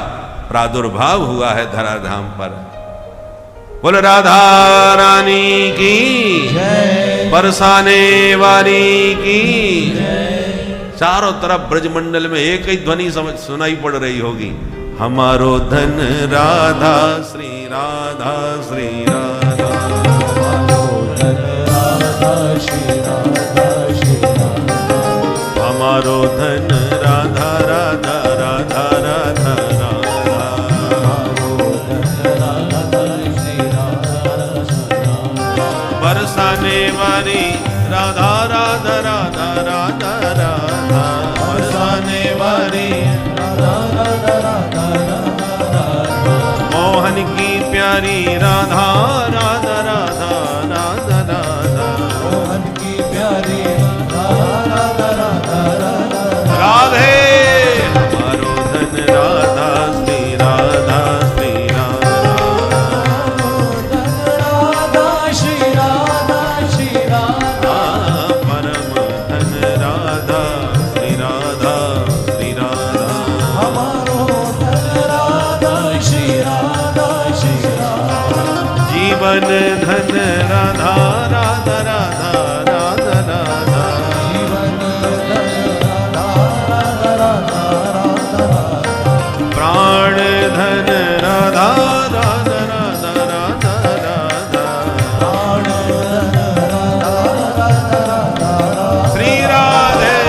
प्रादुर्भाव हुआ है धराधाम पर। बोल राधा रानी की जय, बरसाने वाली की जय। चारों तरफ ब्रजमंडल में एक ही ध्वनि सुनाई पड़ रही होगी, हमारो धन राधा श्री राधा श्री राधा, हमारो धन राधा श्री राधा श्री राधा, हमारो धन राधा राधा राधा राधा राधा, हमारो धन राधा श्री राधा राधा, बरसाने वाली राधा राधा राधा राधा राधा, बरसाने वाली राधा राधा राधा राधा, मोहन की प्यारी राधा राधा राधा राधा राधा, मोहन की प्यारी राधा राधा राधा राधा, राधे हमारो धन राधा श्री राधा श्री राधा, श्री राधा श्री राधा, परम धन राधा श्री राधा श्री राधा, हमारो धन राधा श्री राधा श्री राधा, जीवन धन राधा राधा राधा राधा राधा, जीवन धन राधा राधा राधा राधा, प्राण धन राधा राधा राधा राधा राधा, प्राण धन राधा राधा राधा, श्री राधे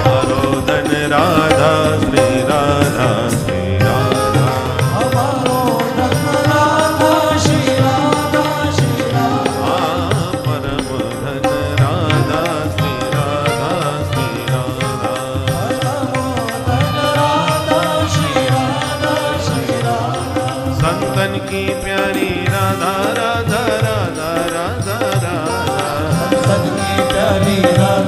हमारो धन राधा श्री राधा श्री राधा, हमारो धन राधा श्री राधा श्री राधा, परम धन राधा श्री राधा श्री राधा, परम धन राधा श्री राधा श्री राधा, संतन की प्यारी राधा राधा राधा राधा राधा, संतन की प्यारी राधा